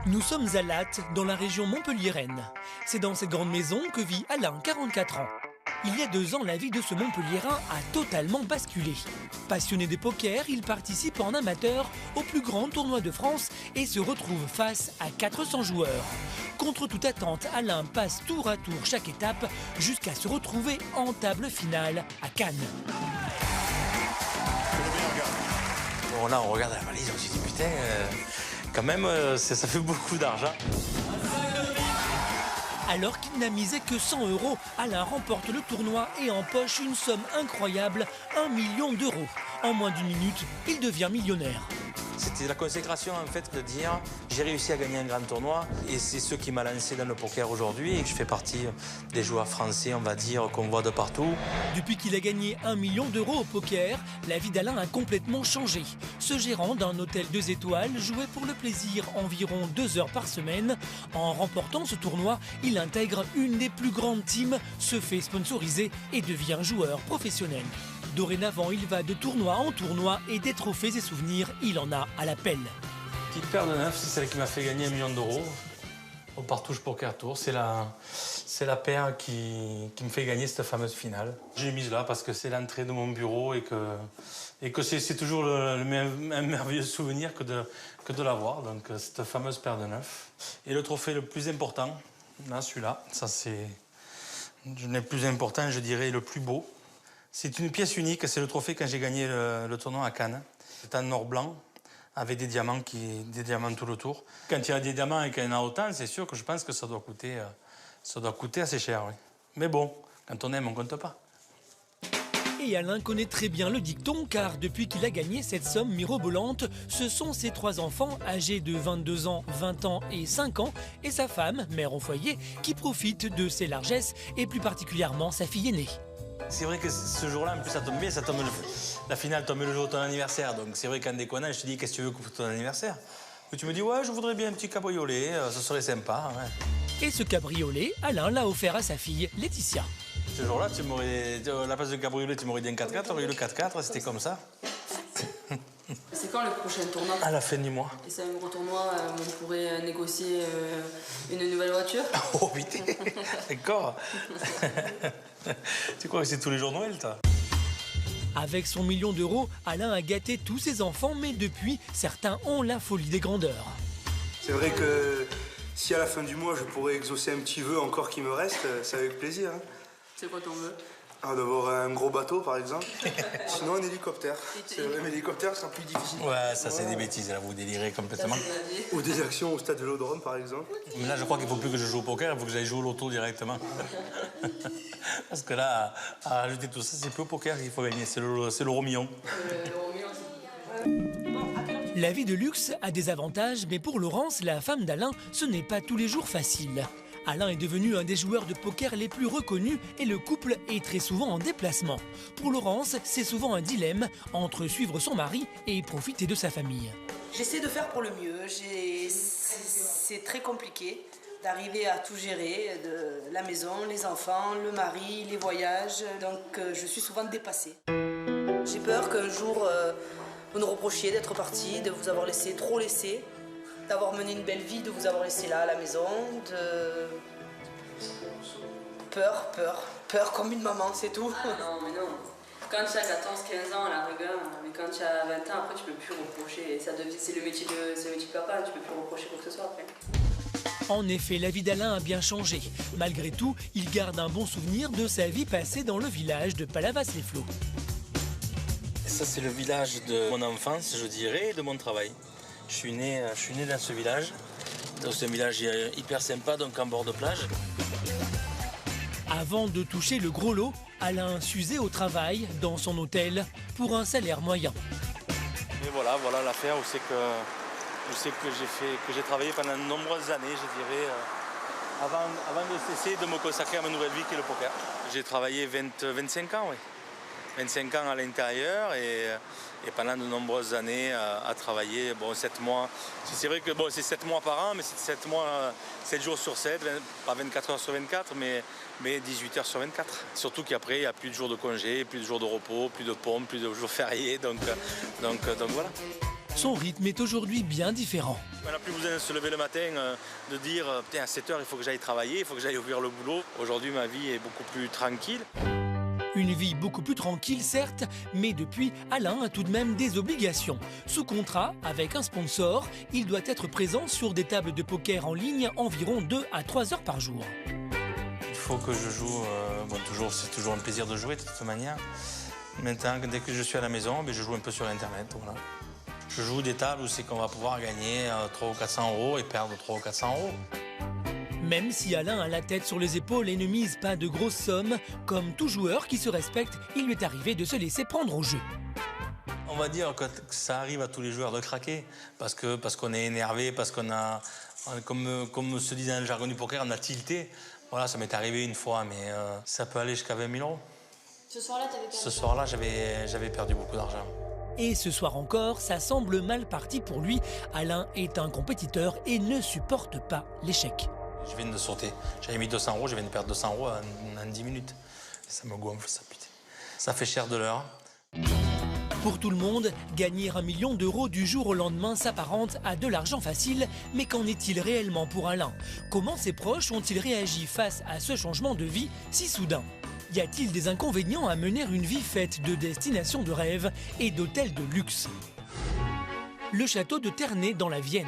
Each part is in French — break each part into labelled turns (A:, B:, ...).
A: Nous sommes à Latte, dans la région montpelliéraine. C'est dans cette grande maison que vit Alain, 44 ans. Il y a 2 ans, la vie de ce Montpelliérain a totalement basculé. Passionné de poker, il participe en amateur au plus grand tournoi de France et se retrouve face à 400 joueurs. Contre toute attente, Alain passe tour à tour chaque étape jusqu'à se retrouver en table finale à Cannes.
B: Bon, là, on regarde la valise, on se dit putain, quand même, ça fait beaucoup d'argent.
A: Alors qu'il n'a misé que 100 €, Alain remporte le tournoi et empoche une somme incroyable, 1 million d'euros. En moins d'1 minute, il devient millionnaire.
B: C'était la consécration en fait de dire j'ai réussi à gagner un grand tournoi et c'est ce qui m'a lancé dans le poker aujourd'hui et que je fais partie des joueurs français, on va dire, qu'on voit de partout.
A: Depuis qu'il a gagné 1 million d'euros au poker, la vie d'Alain a complètement changé. Ce gérant d'un hôtel 2 étoiles jouait pour le plaisir environ 2 heures par semaine. En remportant ce tournoi, il intègre une des plus grandes teams, se fait sponsoriser et devient joueur professionnel. Dorénavant, il va de tournoi en tournoi et des trophées et souvenirs, il en a à la pelle.
C: Petite paire de 9, c'est celle qui m'a fait gagner 1 million d'euros au Partouche Poker Tour. C'est la paire qui me fait gagner cette fameuse finale. J'ai mise là parce que c'est l'entrée de mon bureau et que c'est toujours un merveilleux souvenir que de l'avoir. Donc cette fameuse paire de 9. Et le trophée le plus important, là, celui-là, ça c'est le plus important, je dirais le plus beau. C'est une pièce unique, c'est le trophée quand j'ai gagné le tournoi à Cannes. C'est en or blanc, avec des diamants tout le tour. Quand il y a des diamants et qu'il y en a autant, c'est sûr que je pense que ça doit coûter assez cher, oui. Mais bon, quand on aime, on compte pas.
A: Et Alain connaît très bien le dicton, car depuis qu'il a gagné cette somme mirobolante, ce sont ses 3 enfants, âgés de 22 ans, 20 ans et 5 ans, et sa femme, mère au foyer, qui profite de ses largesses, et plus particulièrement sa fille aînée.
B: C'est vrai que ce jour-là, en plus, ça tombe bien, la finale tombe le jour de ton anniversaire. Donc c'est vrai qu'en déconnant, je te dis, qu'est-ce que tu veux pour ton anniversaire? Et tu me dis, ouais, je voudrais bien un petit cabriolet, ça serait sympa. Ouais.
A: Et ce cabriolet, Alain l'a offert à sa fille, Laetitia.
B: Ce jour-là, la place de cabriolet, tu m'aurais dit un 4x4, tu aurais eu le 4x4, c'était comme ça.
D: C'est quand le prochain tournoi?
B: À la fin du mois.
D: Et c'est un gros tournoi où on pourrait négocier une nouvelle voiture?
B: Oh putain, d'accord. Tu crois que c'est tous les jours Noël, toi?
A: Avec son 1 million d'euros, Alain a gâté tous ses enfants, mais depuis, certains ont la folie des grandeurs.
E: C'est vrai que si à la fin du mois, je pourrais exaucer un petit vœu encore qui me reste, c'est avec plaisir. Hein.
D: C'est quoi ton vœu?
E: D'avoir un gros bateau, par exemple. Sinon, un hélicoptère. C'est vrai, mais l'hélicoptère sera plus difficile.
B: Ouais, ça c'est des bêtises, là, vous délirez complètement.
E: Ou des actions au stade Vélodrome, par exemple.
B: Mais là, je crois qu'il ne faut plus que je joue au poker, il faut que j'aille jouer au loto directement. Parce que là, à ajouter tout ça, c'est plus au poker qu'il faut gagner, c'est l'euro million.
A: La vie de luxe a des avantages, mais pour Laurence, la femme d'Alain, ce n'est pas tous les jours facile. Alain est devenu un des joueurs de poker les plus reconnus et le couple est très souvent en déplacement. Pour Laurence, c'est souvent un dilemme entre suivre son mari et profiter de sa famille.
F: J'essaie de faire pour le mieux. C'est très compliqué d'arriver à tout gérer, de la maison, les enfants, le mari, les voyages. Donc je suis souvent dépassée. J'ai peur qu'un jour vous nous reprochiez d'être parti, de vous avoir laissé trop laisser, d'avoir mené une belle vie, de vous avoir laissé là à la maison, peur comme une maman, c'est tout.
D: Ah non, mais non. Quand tu as 14-15 ans à la rigueur, mais quand tu as 20 ans, après tu peux plus reprocher. C'est le métier de papa, tu peux plus reprocher quoi que ce soit après.
A: En effet, la vie d'Alain a bien changé. Malgré tout, il garde un bon souvenir de sa vie passée dans le village de Palavas-les-Flots.
B: Ça, c'est le village de mon enfance, je dirais, et de mon travail. Je suis né dans ce village. C'est un village hyper sympa, donc en bord de plage.
A: Avant de toucher le gros lot, Alain s'usait au travail dans son hôtel pour un salaire moyen.
B: Et voilà l'affaire où c'est que j'ai travaillé pendant de nombreuses années, je dirais, avant de cesser de me consacrer à ma nouvelle vie qui est le poker. J'ai travaillé 25 ans, oui. 25 ans à l'intérieur et pendant de nombreuses années à travailler, 7 mois. C'est vrai que c'est 7 mois par an, mais c'est 7 mois, 7 jours sur 7, pas 24 heures sur 24, mais 18 heures sur 24. Surtout qu'après, il n'y a plus de jours de congé, plus de jours de repos, plus de pompes, plus de jours fériés, donc voilà.
A: Son rythme est aujourd'hui bien différent.
B: On n'a plus besoin de se lever le matin, de dire putain, à 7 h il faut que j'aille travailler, il faut que j'aille ouvrir le boulot. Aujourd'hui, ma vie est beaucoup plus tranquille.
A: Une vie beaucoup plus tranquille, certes, mais depuis, Alain a tout de même des obligations. Sous contrat, avec un sponsor, il doit être présent sur des tables de poker en ligne environ 2 à 3 heures par jour.
C: Il faut que je joue, c'est toujours un plaisir de jouer de toute manière. Maintenant, dès que je suis à la maison, je joue un peu sur Internet. Voilà. Je joue des tables où c'est qu'on va pouvoir gagner 300 ou 400 euros et perdre 300 ou 400 euros.
A: Même si Alain a la tête sur les épaules et ne mise pas de grosses sommes, comme tout joueur qui se respecte, il lui est arrivé de se laisser prendre au jeu.
C: On va dire que ça arrive à tous les joueurs de craquer, parce qu'on est énervé, parce qu'on a, comme se dit dans le jargon du poker, on a tilté. Voilà, ça m'est arrivé une fois, mais ça peut aller jusqu'à 20 000 euros.
G: Ce soir-là, t'avais perdu?
C: Ce soir-là, j'avais perdu beaucoup d'argent.
A: Et ce soir encore, ça semble mal parti pour lui. Alain est un compétiteur et ne supporte pas l'échec.
C: Je viens de sauter. J'avais mis 200 euros, je viens de perdre 200 euros en 10 minutes. Ça me gonfle, ça, putain. Ça fait cher de l'heure.
A: Pour tout le monde, gagner 1 million d'euros du jour au lendemain s'apparente à de l'argent facile. Mais qu'en est-il réellement pour Alain? Comment ses proches ont-ils réagi face à ce changement de vie si soudain? Y a-t-il des inconvénients à mener une vie faite de destinations de rêve et d'hôtels de luxe? Le château de Ternay dans la Vienne.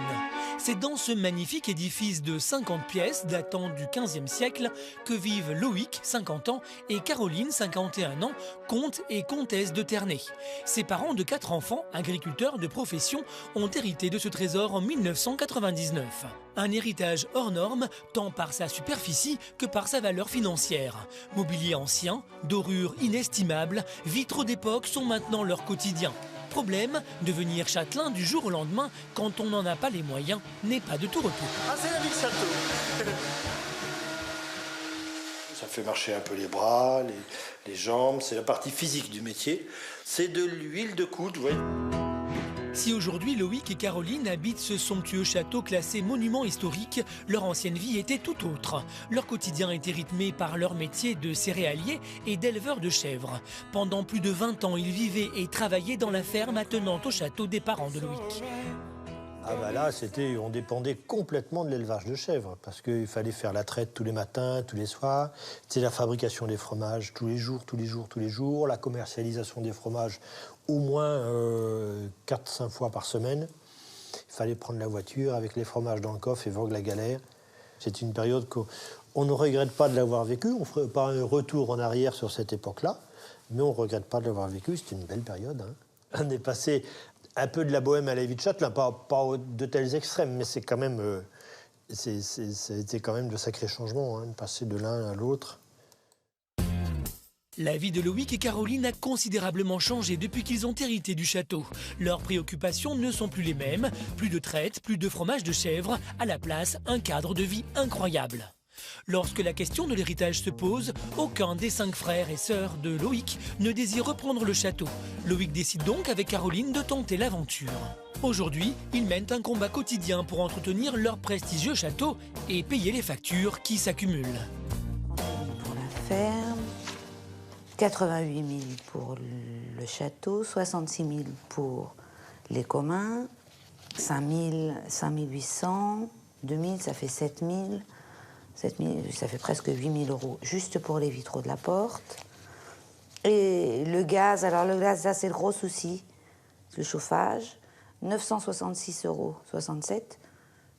A: C'est dans ce magnifique édifice de 50 pièces datant du XVe siècle que vivent Loïc, 50 ans, et Caroline, 51 ans, comte et comtesse de Ternay. Ses parents de 4 enfants, agriculteurs de profession, ont hérité de ce trésor en 1999. Un héritage hors norme, tant par sa superficie que par sa valeur financière. Mobilier ancien, dorures inestimables, vitraux d'époque sont maintenant leur quotidien. Problème, devenir châtelain du jour au lendemain quand on n'en a pas les moyens n'est pas de tout repos.
H: Ah, c'est la vie de château. Ça fait marcher un peu les bras, les jambes, c'est la partie physique du métier. C'est de l'huile de coude, vous voyez.
A: Si aujourd'hui Loïc et Caroline habitent ce somptueux château classé monument historique, leur ancienne vie était tout autre. Leur quotidien était rythmé par leur métier de céréalier et d'éleveur de chèvres. Pendant plus de 20 ans, ils vivaient et travaillaient dans la ferme attenante au château des parents de Loïc.
H: Ah bah là, on dépendait complètement de l'élevage de chèvres, parce qu'il fallait faire la traite tous les matins, tous les soirs. C'est la fabrication des fromages tous les jours, la commercialisation des fromages au moins 4-5 fois par semaine. Il fallait prendre la voiture avec les fromages dans le coffre et vogue la galère. C'est une période qu'on ne regrette pas de l'avoir vécue. On ne ferait pas un retour en arrière sur cette époque-là, mais on ne regrette pas de l'avoir vécue. C'était une belle période. On est passé un peu de la bohème à la vie de châtelain, pas de tels extrêmes, mais c'est quand même, c'était quand même de sacrés changements, de passer de l'un à l'autre.
A: La vie de Loïc et Caroline a considérablement changé depuis qu'ils ont hérité du château. Leurs préoccupations ne sont plus les mêmes, plus de traite, plus de fromage de chèvre, à la place un cadre de vie incroyable. Lorsque la question de l'héritage se pose, aucun des 5 frères et sœurs de Loïc ne désire reprendre le château. Loïc décide donc avec Caroline de tenter l'aventure. Aujourd'hui, ils mènent un combat quotidien pour entretenir leur prestigieux château et payer les factures qui s'accumulent.
I: Pour la ferme, 88 000 pour le château, 66 000 pour les communs, 5 800, 2 000, ça fait 7 000. 7 000, ça fait presque 8 000 euros juste pour les vitraux de la porte. Et le gaz, alors le gaz, ça c'est le gros souci. Le chauffage, 966,67 euros,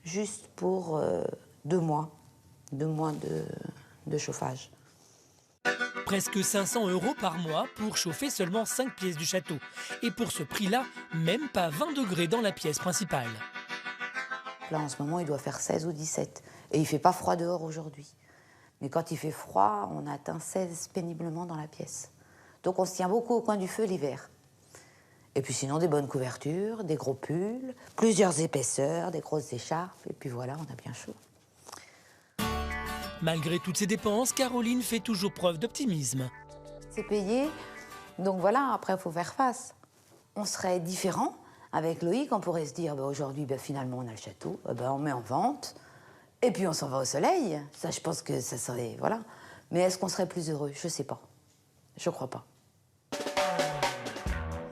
I: juste pour 2 mois. 2 mois de chauffage.
A: Presque 500 euros par mois pour chauffer seulement 5 pièces du château. Et pour ce prix-là, même pas 20 degrés dans la pièce principale.
I: Là, en ce moment, il doit faire 16 ou 17. Et il ne fait pas froid dehors aujourd'hui. Mais quand il fait froid, on atteint 16 péniblement dans la pièce. Donc on se tient beaucoup au coin du feu l'hiver. Et puis sinon, des bonnes couvertures, des gros pulls, plusieurs épaisseurs, des grosses écharpes. Et puis voilà, on a bien chaud.
A: Malgré toutes ces dépenses, Caroline fait toujours preuve d'optimisme.
I: C'est payé, donc voilà, après il faut faire face. On serait différent. Avec Loïc, on pourrait se dire, aujourd'hui, finalement, on a le château, on met en vente, et puis on s'en va au soleil. Ça, je pense que ça serait, voilà. Mais est-ce qu'on serait plus heureux? Je sais pas. Je crois pas.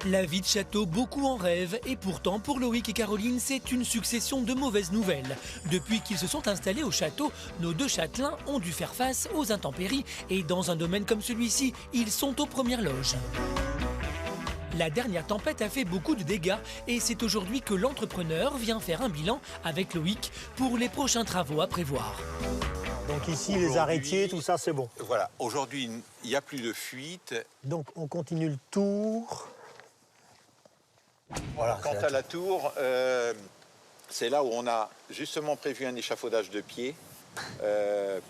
A: La vie de château, beaucoup en rêvent, et pourtant pour Loïc et Caroline, c'est une succession de mauvaises nouvelles. Depuis qu'ils se sont installés au château, nos deux châtelains ont dû faire face aux intempéries, et dans un domaine comme celui-ci, ils sont aux premières loges. La dernière tempête a fait beaucoup de dégâts, et c'est aujourd'hui que l'entrepreneur vient faire un bilan avec Loïc pour les prochains travaux à prévoir.
H: Donc ici, les arrêtiers, tout ça, c'est bon.
G: Voilà, aujourd'hui, il n'y a plus de fuite.
H: Donc on continue le tour. Voilà,
G: Quant à la tour, c'est là où on a justement prévu un échafaudage de pied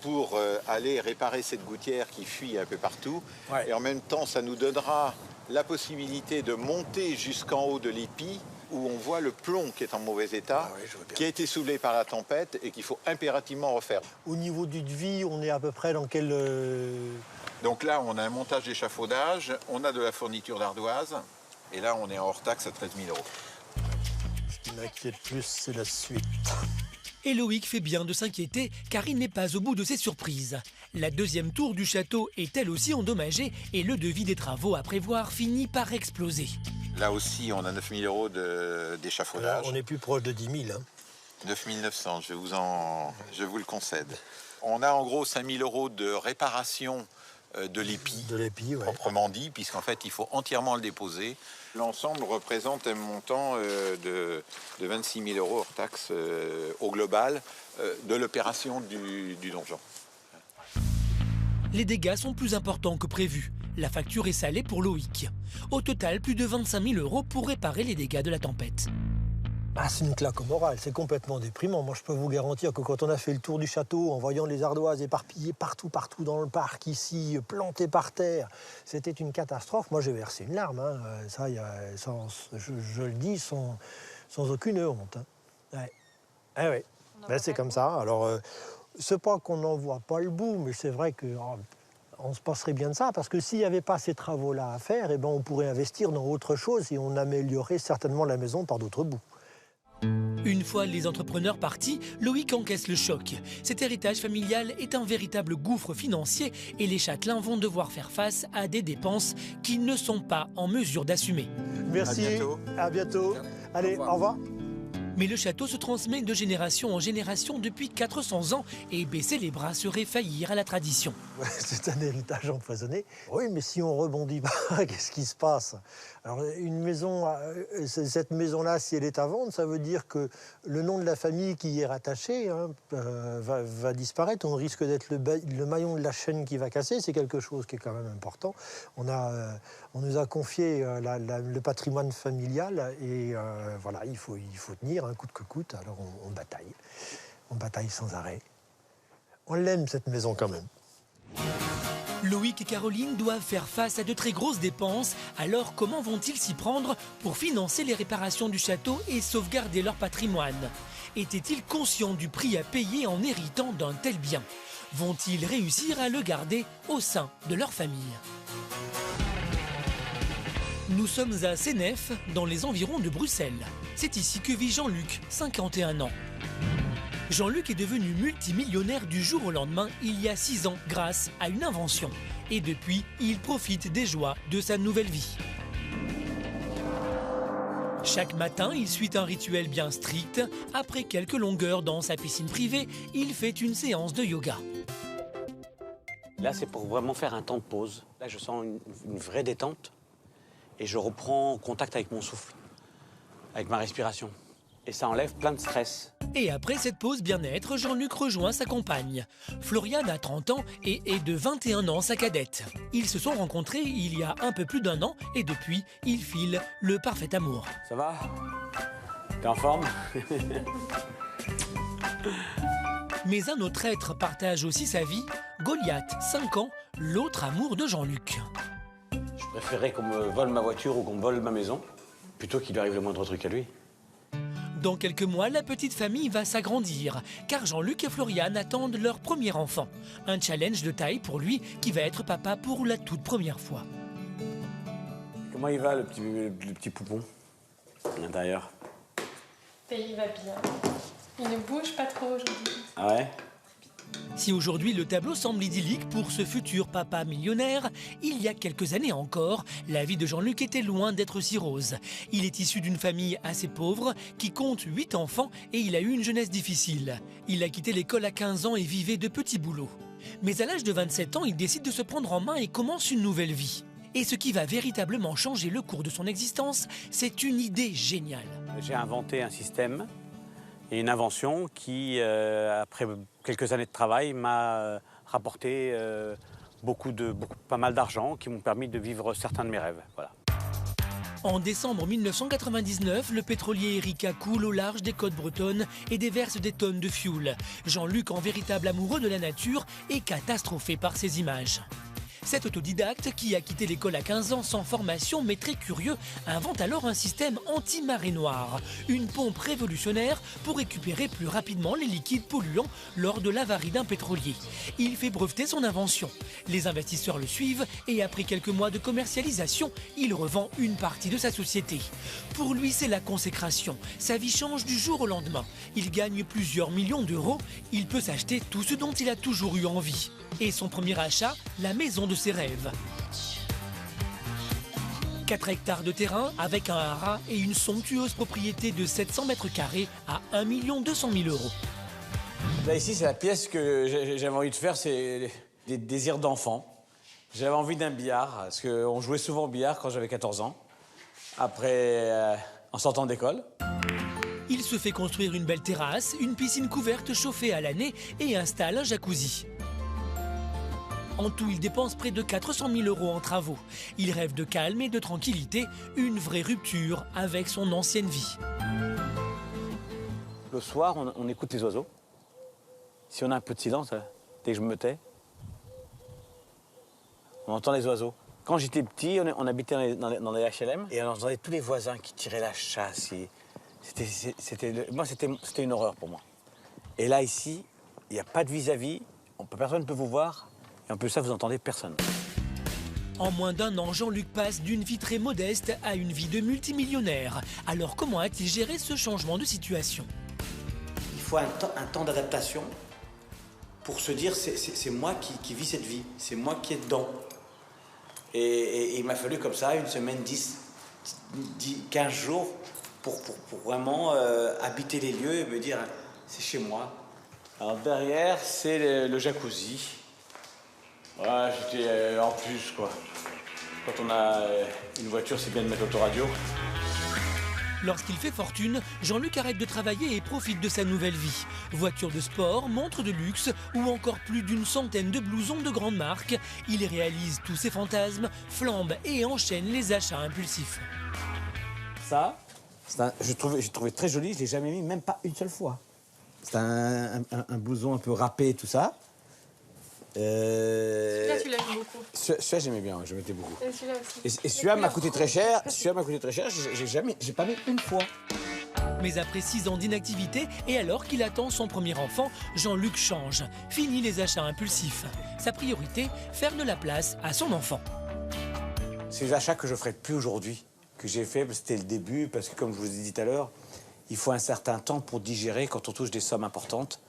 G: pour aller réparer cette gouttière qui fuit un peu partout. Ouais. Et en même temps, ça nous donnera la possibilité de monter jusqu'en haut de l'épi, où on voit le plomb qui est en mauvais état, qui a été soulevé par la tempête et qu'il faut impérativement refaire.
H: Au niveau du devis, on est à peu près dans quel...
G: Donc là, on a un montage d'échafaudage, on a de la fourniture d'ardoise, et là, on est en hors taxe à 13 000 €.
H: Ce qui m'inquiète plus, c'est la suite.
A: Et Loïc fait bien de s'inquiéter, car il n'est pas au bout de ses surprises. La deuxième tour du château est elle aussi endommagée, et le devis des travaux à prévoir finit par exploser.
G: Là aussi, on a 9 000 € d'échafaudage.
H: On est plus proche de 10 000. Hein.
G: 9 900, je vous le concède. On a en gros 5 000 € de réparation de l'épi, ouais. Proprement dit, puisqu'en fait, il faut entièrement le déposer. L'ensemble représente un montant de 26 000 € hors taxe au global de l'opération du donjon.
A: Les dégâts sont plus importants que prévu. La facture est salée pour Loïc. Au total, plus de 25 000 € pour réparer les dégâts de la tempête.
H: Ah, c'est une claque au moral, c'est complètement déprimant. Moi, je peux vous garantir que quand on a fait le tour du château, en voyant les ardoises éparpillées partout dans le parc, ici, plantées par terre, c'était une catastrophe. Moi, j'ai versé une larme, hein. Ça, je le dis sans aucune honte. Hein. Ouais. Ah, ouais. Ben, c'est comme ça. Alors, c'est pas qu'on n'en voit pas le bout, mais c'est vrai que... on se passerait bien de ça, parce que s'il n'y avait pas ces travaux-là à faire, eh ben, on pourrait investir dans autre chose et on améliorerait certainement la maison par d'autres bouts.
A: Une fois les entrepreneurs partis, Loïc encaisse le choc. Cet héritage familial est un véritable gouffre financier et les châtelains vont devoir faire face à des dépenses qu'ils ne sont pas en mesure d'assumer.
H: Merci, à bientôt. Allez, au revoir.
A: Mais le château se transmet de génération en génération depuis 400 ans et baisser les bras serait faillir à la tradition.
H: C'est un héritage empoisonné. Oui, mais si on rebondit pas, qu'est-ce qui se passe? Alors, une maison, cette maison-là, si elle est à vendre, ça veut dire que le nom de la famille qui y est rattaché va disparaître. On risque d'être le maillon de la chaîne qui va casser. C'est quelque chose qui est quand même important. On nous a confié le patrimoine familial et voilà, il faut tenir, hein, coûte que coûte. Alors on bataille. On bataille sans arrêt. On l'aime, cette maison, quand même.
A: Loïc et Caroline doivent faire face à de très grosses dépenses. Alors comment vont-ils s'y prendre pour financer les réparations du château et sauvegarder leur patrimoine? Étaient-ils conscients du prix à payer en héritant d'un tel bien? Vont-ils réussir à le garder au sein de leur famille? Nous sommes à Sénef, dans les environs de Bruxelles. C'est ici que vit Jean-Luc, 51 ans. Jean-Luc est devenu multimillionnaire du jour au lendemain il y a 6 ans grâce à une invention. Et depuis, il profite des joies de sa nouvelle vie. Chaque matin, il suit un rituel bien strict. Après quelques longueurs dans sa piscine privée, il fait une séance de yoga.
J: Là, c'est pour vraiment faire un temps de pause. Là, je sens une vraie détente et je reprends contact avec mon souffle, avec ma respiration. Et ça enlève plein de stress.
A: Et après cette pause bien-être, Jean-Luc rejoint sa compagne. Floriane a 30 ans et est de 21 ans sa cadette. Ils se sont rencontrés il y a un peu plus d'1 an et depuis, ils filent le parfait amour.
J: Ça va? T'es en forme?
A: Mais un autre être partage aussi sa vie, Goliath, 5 ans, l'autre amour de Jean-Luc.
J: Je préférerais qu'on me vole ma voiture ou qu'on me vole ma maison, plutôt qu'il lui arrive le moindre truc à lui.
A: Dans quelques mois, la petite famille va s'agrandir, car Jean-Luc et Floriane attendent leur premier enfant. Un challenge de taille pour lui, qui va être papa pour la toute première fois.
J: Comment il va, le petit poupon, à l'intérieur?
K: Il va bien. Il ne bouge pas trop aujourd'hui.
J: Ah ouais?
A: Si aujourd'hui le tableau semble idyllique pour ce futur papa millionnaire, il y a quelques années encore, la vie de Jean-Luc était loin d'être si rose. Il est issu d'une famille assez pauvre qui compte 8 enfants et il a eu une jeunesse difficile. Il a quitté l'école à 15 ans et vivait de petits boulots. Mais à l'âge de 27 ans, il décide de se prendre en main et commence une nouvelle vie. Et ce qui va véritablement changer le cours de son existence, c'est une idée géniale.
J: J'ai inventé un système et une invention qui, après quelques années de travail, m'a rapporté pas mal d'argent, qui m'ont permis de vivre certains de mes rêves. Voilà.
A: En décembre 1999, le pétrolier Erika coule au large des côtes bretonnes et déverse des tonnes de fioul. Jean-Luc, en véritable amoureux de la nature, est catastrophé par ces images. Cet autodidacte, qui a quitté l'école à 15 ans sans formation mais très curieux, invente alors un système anti-marée noire, une pompe révolutionnaire pour récupérer plus rapidement les liquides polluants lors de l'avarie d'un pétrolier. Il fait breveter son invention. Les investisseurs le suivent et après quelques mois de commercialisation, il revend une partie de sa société. Pour lui, c'est la consécration. Sa vie change du jour au lendemain. Il gagne plusieurs millions d'euros. Il peut s'acheter tout ce dont il a toujours eu envie. Et son premier achat, la maison de ses rêves. 4 hectares de terrain avec un haras et une somptueuse propriété de 700 mètres carrés à 1 200 000 euros.
J: Là, ici, c'est la pièce que j'avais envie de faire, c'est des désirs d'enfant. J'avais envie d'un billard, parce qu'on jouait souvent au billard quand j'avais 14 ans, après, en sortant d'école.
A: Il se fait construire une belle terrasse, une piscine couverte chauffée à l'année et installe un jacuzzi. En tout, il dépense près de 400 000 euros en travaux. Il rêve de calme et de tranquillité, une vraie rupture avec son ancienne vie.
J: Le soir, on écoute les oiseaux. Si on a un peu de silence, dès que je me tais, on entend les oiseaux. Quand j'étais petit, on habitait dans les HLM et on entendait tous les voisins qui tiraient la chasse. C'était une horreur pour moi. Et là, ici, il n'y a pas de vis-à-vis, personne ne peut vous voir. Et en plus ça, vous entendez personne.
A: En moins d'1 an, Jean-Luc passe d'une vie très modeste à une vie de multimillionnaire. Alors comment a-t-il géré ce changement de situation?
J: Il faut un temps d'adaptation pour se dire c'est moi qui vis cette vie, c'est moi qui est dedans. Et il m'a fallu comme ça une semaine, 15 jours pour vraiment habiter les lieux et me dire c'est chez moi. Alors derrière, c'est le jacuzzi. Ouais, j'étais en plus, quoi. Quand on a une voiture, c'est bien de mettre l'autoradio.
A: Lorsqu'il fait fortune, Jean-Luc arrête de travailler et profite de sa nouvelle vie. Voiture de sport, montre de luxe ou encore plus d'une centaine de blousons de grande marque. Il réalise tous ses fantasmes, flambe et enchaîne les achats impulsifs.
J: Ça, j'ai trouvé très joli, je l'ai jamais mis, même pas une seule fois. C'est un blouson un peu râpé, tout ça.
K: Celui-là, tu l'aimes beaucoup.
J: Celui-là, j'aimais bien, je mettais beaucoup.
K: Et celui-là aussi.
J: Et celui-là m'a coûté très cher. J'ai pas mis une fois.
A: Mais après 6 ans d'inactivité et alors qu'il attend son premier enfant, Jean-Luc change. Fini les achats impulsifs. Sa priorité, faire de la place à son enfant.
J: C'est les achats que je ferai plus aujourd'hui, que j'ai fait, c'était le début, parce que comme je vous ai dit tout à l'heure, il faut un certain temps pour digérer quand on touche des sommes importantes.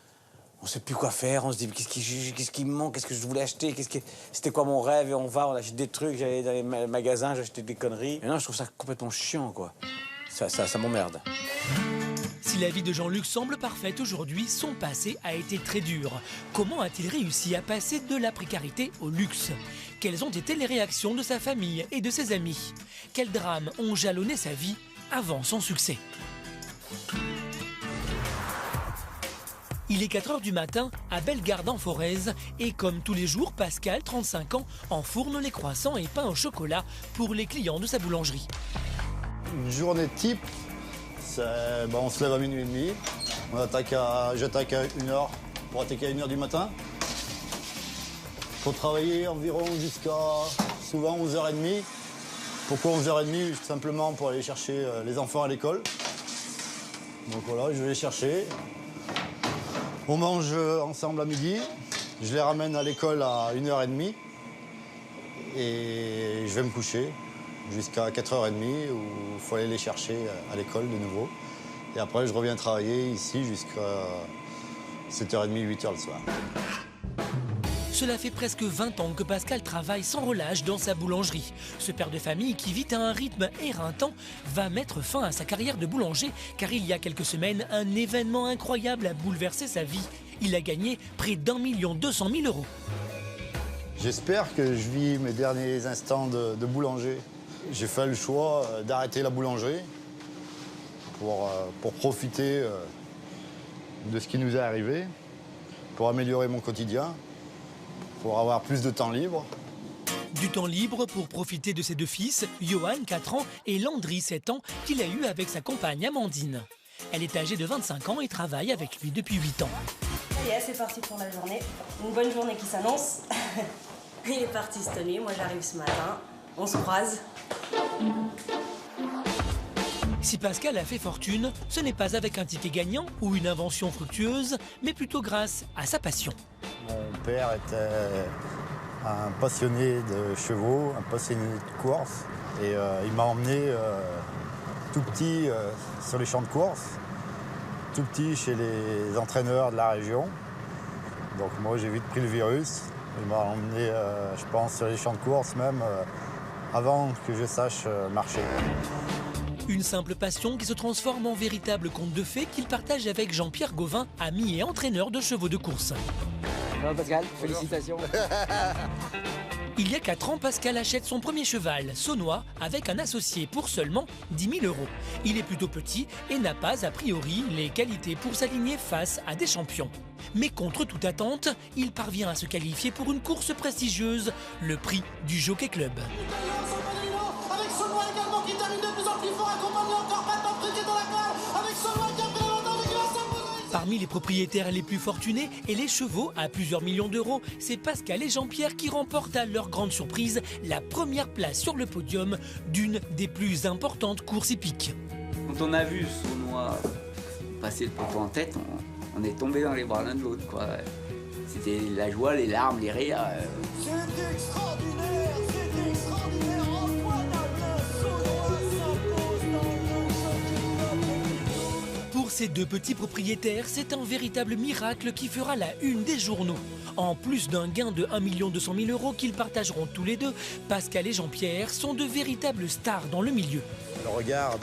J: On ne sait plus quoi faire, on se dit qu'est-ce qui me manque, qu'est-ce que je voulais acheter, c'était quoi mon rêve, et on achète des trucs, j'allais dans les magasins, j'achetais des conneries. Et non, je trouve ça complètement chiant, quoi. Ça m'emmerde.
A: Si la vie de Jean-Luc semble parfaite aujourd'hui, son passé a été très dur. Comment a-t-il réussi à passer de la précarité au luxe? Quelles ont été les réactions de sa famille et de ses amis? Quels drames ont jalonné sa vie avant son succès? Il est 4 h du matin à Bellegarde en Forez et comme tous les jours, Pascal, 35 ans, enfourne les croissants et pain au chocolat pour les clients de sa boulangerie.
L: Une journée type, on se lève à minuit et demi, j'attaque à 1h pour attaquer à 1h du matin. Faut travailler environ jusqu'à souvent 11h30. Pourquoi 11h30? Simplement pour aller chercher les enfants à l'école. Donc voilà, je vais les chercher. On mange ensemble à midi, je les ramène à l'école à 1h30 et je vais me coucher jusqu'à 4h30 où il faut aller les chercher à l'école de nouveau. Et après, je reviens travailler ici jusqu'à 7h30, 8h le soir.
A: Cela fait presque 20 ans que Pascal travaille sans relâche dans sa boulangerie. Ce père de famille qui vit à un rythme éreintant va mettre fin à sa carrière de boulanger car il y a quelques semaines, un événement incroyable a bouleversé sa vie. Il a gagné près d'1 200 000 €.
L: J'espère que je vis mes derniers instants de boulanger. J'ai fait le choix d'arrêter la boulangerie pour profiter de ce qui nous est arrivé, pour améliorer mon quotidien, pour avoir plus de temps libre.
A: Du temps libre pour profiter de ses deux fils, Johan, 4 ans, et Landry, 7 ans, qu'il a eu avec sa compagne Amandine. Elle est âgée de 25 ans et travaille avec lui depuis 8 ans.
K: Ça y est, c'est parti pour la journée. Une bonne journée qui s'annonce. Il est parti cette nuit, moi j'arrive ce matin. On se croise.
A: Si Pascal a fait fortune, ce n'est pas avec un ticket gagnant ou une invention fructueuse, mais plutôt grâce à sa passion.
L: Mon père était un passionné de chevaux, un passionné de course. Et il m'a emmené tout petit sur les champs de course, tout petit chez les entraîneurs de la région. Donc moi j'ai vite pris le virus. Il m'a emmené, je pense, sur les champs de course même avant que je sache marcher.
A: Une simple passion qui se transforme en véritable conte de fées qu'il partage avec Jean-Pierre Gauvin, ami et entraîneur de chevaux de course.
M: Bravo Pascal, félicitations.
A: Il y a 4 ans, Pascal achète son premier cheval, Saunois, avec un associé pour seulement 10 000 €. Il est plutôt petit et n'a pas, a priori, les qualités pour s'aligner face à des champions. Mais contre toute attente, il parvient à se qualifier pour une course prestigieuse, le prix du Jockey Club.
N: Avec Saunois également qui termine de plus en plus fort, accompagné encore Pat Patrick dans la cale, avec Saunois qui a pris l'avantage et qui va s'imposer.
A: Parmi les propriétaires les plus fortunés et les chevaux à plusieurs millions d'euros, c'est Pascal et Jean-Pierre qui remportent à leur grande surprise la première place sur le podium d'une des plus importantes courses hippiques.
M: Quand on a vu Saunois passer le poteau en tête, on est tombé dans les bras l'un de l'autre, quoi. C'était la joie, les larmes, les rires.
N: C'était extraordinaire, c'était extraordinaire. Antoine Alain Saunois s'impose dans le Jockey Club.
A: Pour ces deux petits propriétaires, c'est un véritable miracle qui fera la une des journaux. En plus d'un gain de 1 200 000 € qu'ils partageront tous les deux, Pascal et Jean-Pierre sont de véritables stars dans le milieu.
L: Le regard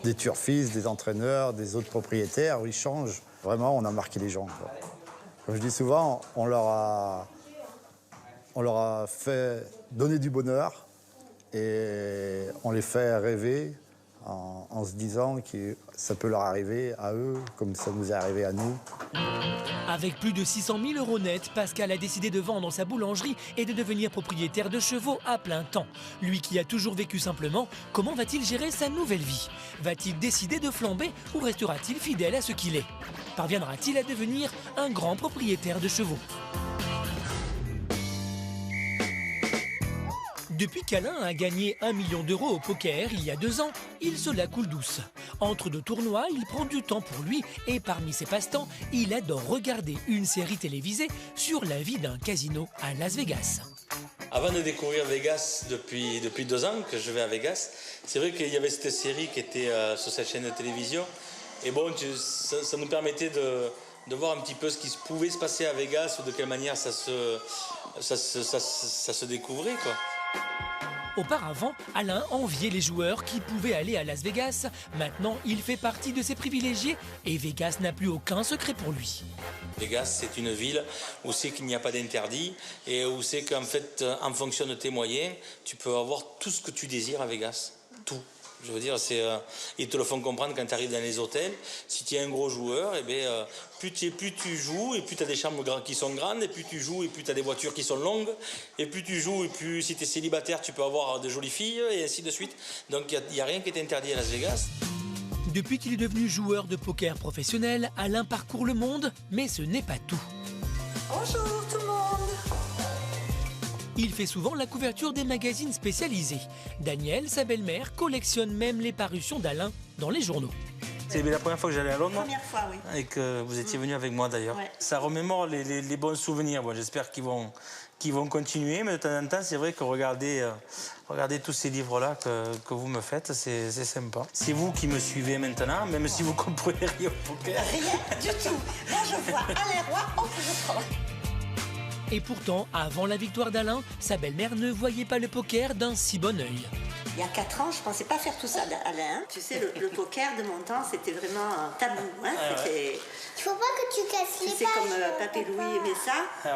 L: des turfistes, des entraîneurs, des autres propriétaires, ils changent. Vraiment, on a marqué les gens, quoi. Comme je dis souvent, on leur a fait donner du bonheur et on les fait rêver en se disant que ça peut leur arriver à eux comme ça nous est arrivé à nous.
A: Avec plus de 600 000 € net, Pascal a décidé de vendre sa boulangerie et de devenir propriétaire de chevaux à plein temps. Lui qui a toujours vécu simplement, comment va-t-il gérer sa nouvelle vie? Va-t-il décider de flamber ou restera-t-il fidèle à ce qu'il est? Parviendra-t-il à devenir un grand propriétaire de chevaux? Depuis qu'Alain a gagné 1 million d'euros au poker il y a 2 ans, il se la coule douce. Entre deux tournois, il prend du temps pour lui et parmi ses passe-temps, il adore regarder une série télévisée sur la vie d'un casino à Las Vegas.
B: Avant de découvrir Vegas, depuis 2 ans que je vais à Vegas, c'est vrai qu'il y avait cette série qui était sur cette chaîne de télévision. Et bon, ça nous permettait de voir un petit peu ce qui pouvait se passer à Vegas ou de quelle manière ça se découvrait, quoi.
A: Auparavant, Alain enviait les joueurs qui pouvaient aller à Las Vegas. Maintenant, il fait partie de ces privilégiés et Vegas n'a plus aucun secret pour lui.
B: Vegas, c'est une ville où c'est qu'il n'y a pas d'interdit et où c'est qu'en fait, en fonction de tes moyens, tu peux avoir tout ce que tu désires à Vegas. Tout. Je veux dire, ils te le font comprendre quand tu arrives dans les hôtels. Si tu es un gros joueur, eh bien, plus tu joues, et plus tu as des chambres qui sont grandes, et plus tu joues, et plus tu as des voitures qui sont longues, et plus tu joues, et plus si tu es célibataire, tu peux avoir de jolies filles, et ainsi de suite. Donc il n'y a rien qui est interdit à Las Vegas.
A: Depuis qu'il est devenu joueur de poker professionnel, Alain parcourt le monde, mais ce n'est pas tout.
K: Bonjour tout le monde.
A: Il fait souvent la couverture des magazines spécialisés. Daniel, sa belle-mère, collectionne même les parutions d'Alain dans les journaux.
B: C'est la première fois que j'allais à Londres.
K: Première fois, oui.
B: Et que vous étiez venu avec moi d'ailleurs. Ouais. Ça remémore les bons souvenirs. Bon, j'espère qu'ils vont continuer, mais de temps en temps, c'est vrai que regarder tous ces livres-là que vous me faites, c'est sympa. C'est vous qui me suivez maintenant, même si vous comprenez rien au poker.
K: Rien du tout. Moi, je vois Alain Roy, on peut je prendre.
A: Et pourtant, avant la victoire d'Alain, sa belle-mère ne voyait pas le poker d'un si bon œil.
O: Il y a 4 ans, je ne pensais pas faire tout ça, Alain. Tu sais, le poker de mon temps, c'était vraiment un tabou. Hein.
N: Il faut pas que tu casses les pages.
O: Tu sais, comme Papé Louis aimait ça.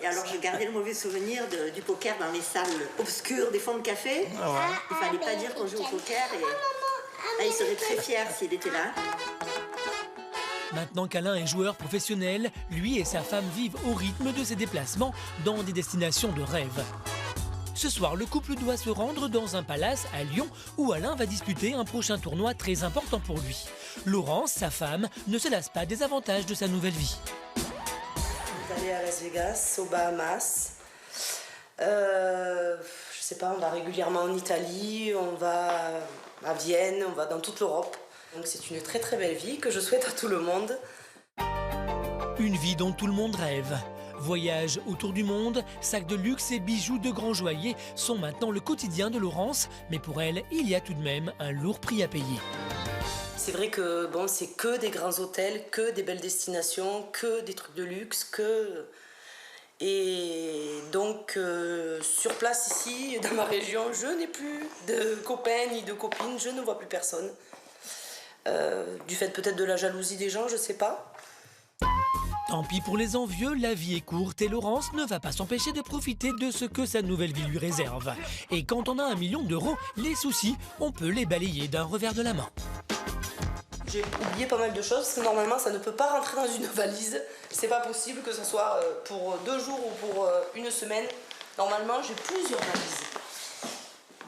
O: Et alors, je gardais le mauvais souvenir du poker dans les salles obscures des fonds de café. Il fallait pas dire qu'on joue au poker. Et il serait très fier s'il était là.
A: Maintenant qu'Alain est joueur professionnel, lui et sa femme vivent au rythme de ses déplacements dans des destinations de rêve. Ce soir, le couple doit se rendre dans un palace à Lyon où Alain va disputer un prochain tournoi très important pour lui. Laurence, sa femme, ne se lasse pas des avantages de sa nouvelle vie.
F: On va aller à Las Vegas, aux Bahamas. Je sais pas, on va régulièrement en Italie, on va à Vienne, on va dans toute l'Europe. Donc c'est une très très belle vie que je souhaite à tout le monde.
A: Une vie dont tout le monde rêve. Voyages autour du monde, sacs de luxe et bijoux de grands joailliers sont maintenant le quotidien de Laurence, mais pour elle, il y a tout de même un lourd prix à payer.
F: C'est vrai que bon, c'est que des grands hôtels, que des belles destinations, que des trucs de luxe, que... Et donc, sur place ici, dans ma région, je n'ai plus de copains ni de copines, je ne vois plus personne. Du fait peut-être de la jalousie des gens, je sais pas.
A: Tant pis pour les envieux, la vie est courte et Laurence ne va pas s'empêcher de profiter de ce que sa nouvelle vie lui réserve. Et quand on a 1 million d'euros, les soucis, on peut les balayer d'un revers de la main.
F: J'ai oublié pas mal de choses, parce que normalement ça ne peut pas rentrer dans une valise. C'est pas possible que ce soit pour 2 jours ou pour 1 semaine. Normalement j'ai plusieurs valises.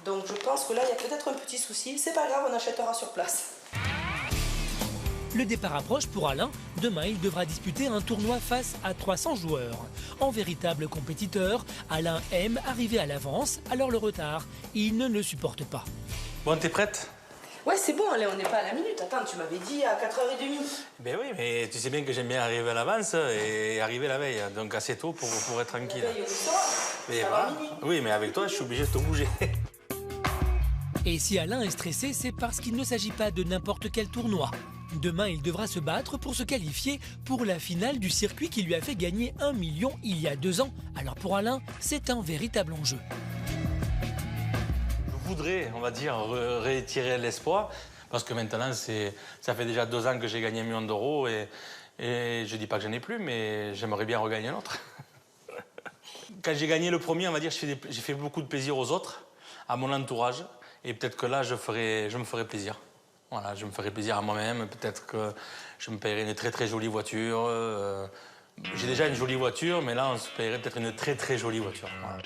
F: Donc je pense que là il y a peut-être un petit souci. C'est pas grave, on achètera sur place.
A: Le départ approche pour Alain. Demain, il devra disputer un tournoi face à 300 joueurs. En véritable compétiteur, Alain aime arriver à l'avance, alors le retard, il ne le supporte pas.
C: Bon, t'es prête?
F: Ouais, c'est bon, allez, on n'est pas à la minute. Attends, tu m'avais dit à 4h30.
C: Ben oui, mais tu sais bien que j'aime bien arriver à l'avance et arriver la veille, donc assez tôt pour être tranquille.
F: La veille au soir,
C: Mais voilà. Oui, mais avec toi, je suis obligé de te bouger.
A: Et si Alain est stressé, c'est parce qu'il ne s'agit pas de n'importe quel tournoi. Demain, il devra se battre pour se qualifier pour la finale du circuit qui lui a fait gagner 1 million il y a 2 ans. Alors pour Alain, c'est un véritable enjeu.
C: Je voudrais, on va dire, réitérer l'espoir, parce que maintenant, ça fait déjà 2 ans que j'ai gagné 1 million d'euros et je dis pas que j'en ai plus, mais j'aimerais bien regagner un autre. Quand j'ai gagné le premier, on va dire, j'ai fait beaucoup de plaisir aux autres, à mon entourage, et peut-être que là, je me ferai plaisir. Voilà, je me ferai plaisir à moi-même, peut-être que je me paierai une très très jolie voiture. J'ai déjà une jolie voiture, mais là on se paierait peut-être une très très jolie voiture. Voilà.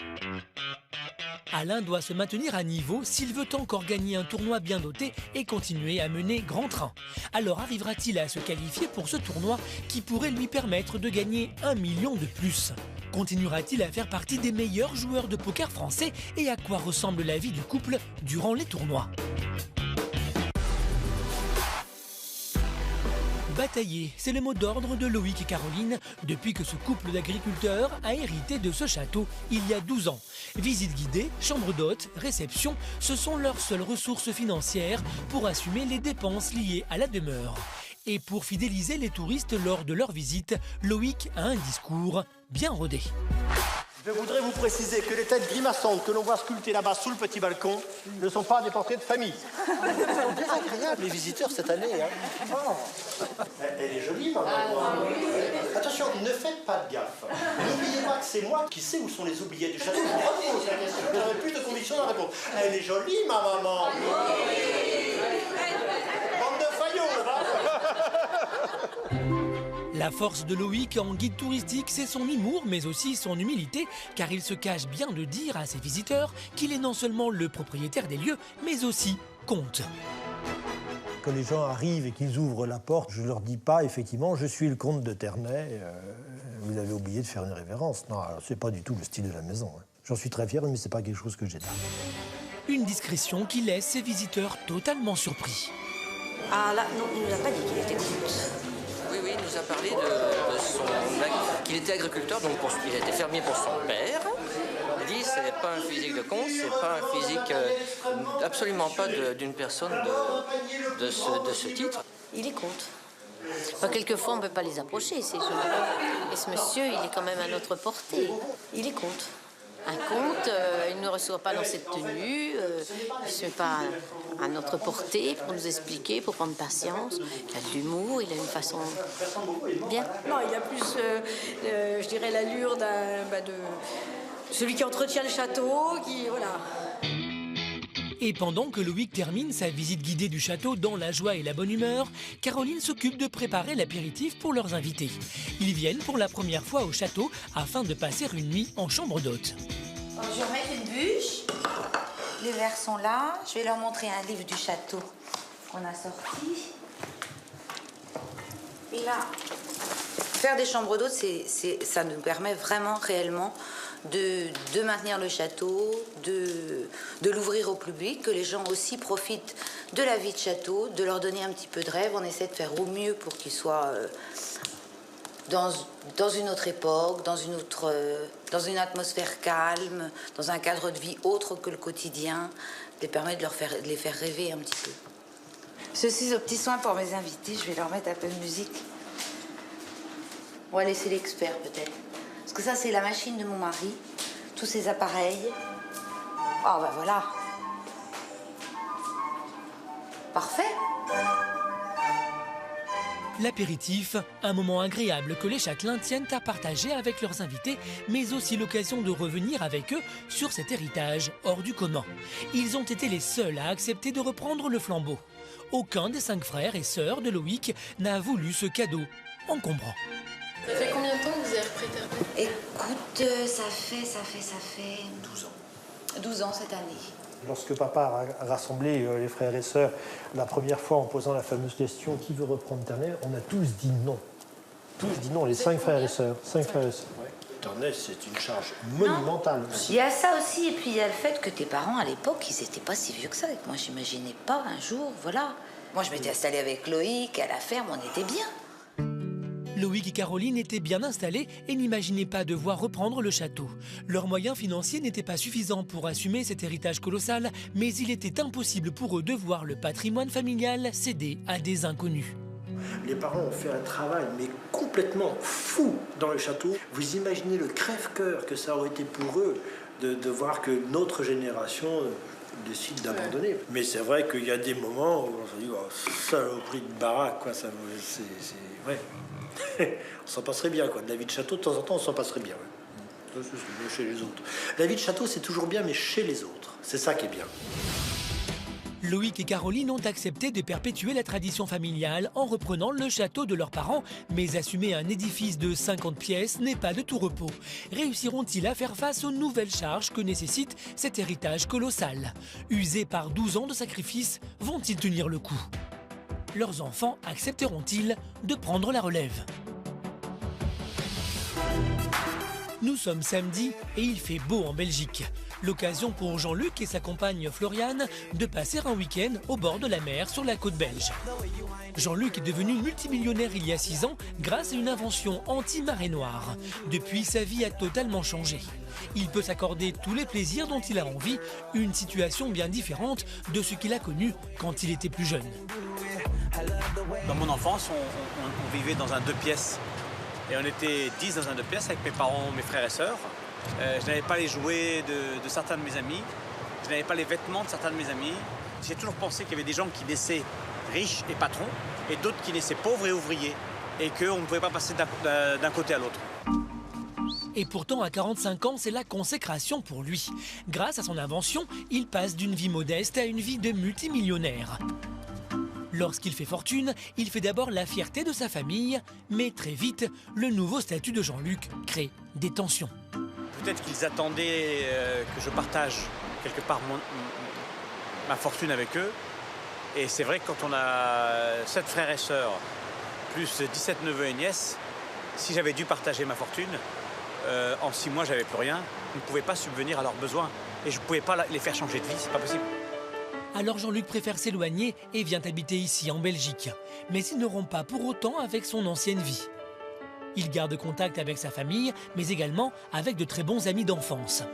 A: Alain doit se maintenir à niveau s'il veut encore gagner un tournoi bien doté et continuer à mener grand train. Alors arrivera-t-il à se qualifier pour ce tournoi qui pourrait lui permettre de gagner 1 million de plus? Continuera-t-il à faire partie des meilleurs joueurs de poker français? Et à quoi ressemble la vie du couple durant les tournois? Batailler, c'est le mot d'ordre de Loïc et Caroline depuis que ce couple d'agriculteurs a hérité de ce château il y a 12 ans. Visite guidée, chambre d'hôte, réception, ce sont leurs seules ressources financières pour assumer les dépenses liées à la demeure. Et pour fidéliser les touristes lors de leur visite, Loïc a un discours bien rodé.
H: Je voudrais vous préciser que les têtes grimaçantes que l'on voit sculptées là-bas sous le petit balcon ne sont pas des portraits de famille. Ils sont désagréables, les visiteurs, cette année. Hein. Oh. Elle est jolie, maman. Attention, ne faites pas de gaffe. N'oubliez pas que c'est moi qui sais où sont les oubliettes du château. Je repose la question. J'aurais plus de conviction dans la réponse. Elle est jolie, ma maman. Bande de faillots, là.
A: La force de Loïc en guide touristique, c'est son humour, mais aussi son humilité, car il se cache bien de dire à ses visiteurs qu'il est non seulement le propriétaire des lieux, mais aussi comte.
H: Quand les gens arrivent et qu'ils ouvrent la porte, je ne leur dis pas, effectivement, je suis le comte de Ternay, vous avez oublié de faire une révérence. Non, ce n'est pas du tout le style de la maison. Hein. J'en suis très fier, mais ce n'est pas quelque chose que j'ai là.
A: Une discrétion qui laisse ses visiteurs totalement surpris.
O: Ah là, non, il ne nous a pas dit qu'il était comte.
P: Oui, il nous a parlé qu'il était agriculteur, donc il était fermier pour son père. Il dit c'est pas un physique de comte, c'est pas un physique absolument pas d'une personne de ce titre.
K: Il est comte.
Q: Enfin, quelquefois, on ne peut pas les approcher, ces gens. Et ce monsieur, il est quand même à notre portée. Il est comte. Un comte, il ne reçoit pas dans cette tenue, il ne se met pas à notre portée pour nous expliquer, pour prendre patience. Il a de l'humour, il a une façon bien.
K: Non, il a plus, je dirais, l'allure de celui qui entretient le château, voilà.
A: Et pendant que Loïc termine sa visite guidée du château dans la joie et la bonne humeur, Caroline s'occupe de préparer l'apéritif pour leurs invités. Ils viennent pour la première fois au château afin de passer une nuit en chambre d'hôte.
I: Je vais remettre une bûche. Les verres sont là. Je vais leur montrer un livre du château qu'on a sorti. Et là, faire des chambres d'hôtes, ça nous permet vraiment, réellement, de maintenir le château, de l'ouvrir au public, que les gens aussi profitent de la vie de château, de leur donner un petit peu de rêve. On essaie de faire au mieux pour qu'ils soient dans une autre époque, dans une atmosphère calme, dans un cadre de vie autre que le quotidien, de les permettre de les faire rêver un petit peu. Ceci, au petit soin pour mes invités, je vais leur mettre un peu de musique. On va laisser l'expert peut-être. Parce que ça, c'est la machine de mon mari. Tous ces appareils. Oh, ben voilà. Parfait.
A: L'apéritif, un moment agréable que les châtelains tiennent à partager avec leurs invités, mais aussi l'occasion de revenir avec eux sur cet héritage hors du commun. Ils ont été les seuls à accepter de reprendre le flambeau. Aucun des 5 frères et sœurs de Loïc n'a voulu ce cadeau encombrant.
R: Ça fait combien de temps que vous avez repris Terre d'Eau ?
I: Écoute, ça fait 12 ans. 12 ans cette année.
H: Lorsque papa a rassemblé les frères et sœurs la première fois en posant la fameuse question « Qui veut reprendre Ternay ?», on a tous dit non. Tous dit non, les 5 frères et sœurs. 5 frères et sœurs. Ouais. Ternay, c'est une charge monumentale aussi.
I: Il y a ça aussi, et puis il y a le fait que tes parents, à l'époque, ils n'étaient pas si vieux que ça. Et que moi, j'imaginais pas un jour, voilà. Moi, je m'étais installée avec Loïc à la ferme, on était bien.
A: Loïc et Caroline étaient bien installés et n'imaginaient pas devoir reprendre le château. Leurs moyens financiers n'étaient pas suffisants pour assumer cet héritage colossal, mais il était impossible pour eux de voir le patrimoine familial céder à des inconnus.
H: Les parents ont fait un travail, mais complètement fou dans le château. Vous imaginez le crève-cœur que ça aurait été pour eux de voir que notre génération décide d'abandonner. Mais c'est vrai qu'il y a des moments où on se dit oh, saloperie de baraque, quoi. Ça, ouais. On s'en passerait bien, quoi. De la vie de château, de temps en temps, on s'en passerait bien. Ouais. Ça, c'est mieux chez les autres. La vie de château, c'est toujours bien, mais chez les autres. C'est ça qui est bien.
A: Loïc et Caroline ont accepté de perpétuer la tradition familiale en reprenant le château de leurs parents, mais assumer un édifice de 50 pièces n'est pas de tout repos. Réussiront-ils à faire face aux nouvelles charges que nécessite cet héritage colossal? Usés par 12 ans de sacrifices, vont-ils tenir le coup? Leurs enfants accepteront-ils de prendre la relève? Nous sommes samedi et il fait beau en Belgique. L'occasion pour Jean-Luc et sa compagne Floriane de passer un week-end au bord de la mer sur la côte belge. Jean-Luc est devenu multimillionnaire il y a 6 ans grâce à une invention anti-marée noire. Depuis, sa vie a totalement changé. Il peut s'accorder tous les plaisirs dont il a envie, une situation bien différente de ce qu'il a connu quand il était plus jeune.
J: Dans mon enfance, on vivait dans un 2 pièces. Et on était 10 dans un 2 pièces avec mes parents, mes frères et sœurs. Je n'avais pas les jouets de certains de mes amis. Je n'avais pas les vêtements de certains de mes amis. J'ai toujours pensé qu'il y avait des gens qui naissaient riches et patrons et d'autres qui naissaient pauvres et ouvriers. Et qu'on ne pouvait pas passer d'un côté à l'autre.
A: Et pourtant, à 45 ans, c'est la consécration pour lui. Grâce à son invention, il passe d'une vie modeste à une vie de multimillionnaire. Lorsqu'il fait fortune, il fait d'abord la fierté de sa famille, mais très vite, le nouveau statut de Jean-Luc crée des tensions.
J: Peut-être qu'ils attendaient que je partage quelque part ma fortune avec eux. Et c'est vrai que quand on a 7 frères et sœurs, plus 17 neveux et nièces, si j'avais dû partager ma fortune, en 6 mois, j'avais plus rien. Je ne pouvais pas subvenir à leurs besoins. Et je ne pouvais pas les faire changer de vie, c'est pas possible.
A: Alors Jean-Luc préfère s'éloigner et vient habiter ici, en Belgique. Mais il ne rompt pas pour autant avec son ancienne vie. Il garde contact avec sa famille, mais également avec de très bons amis d'enfance.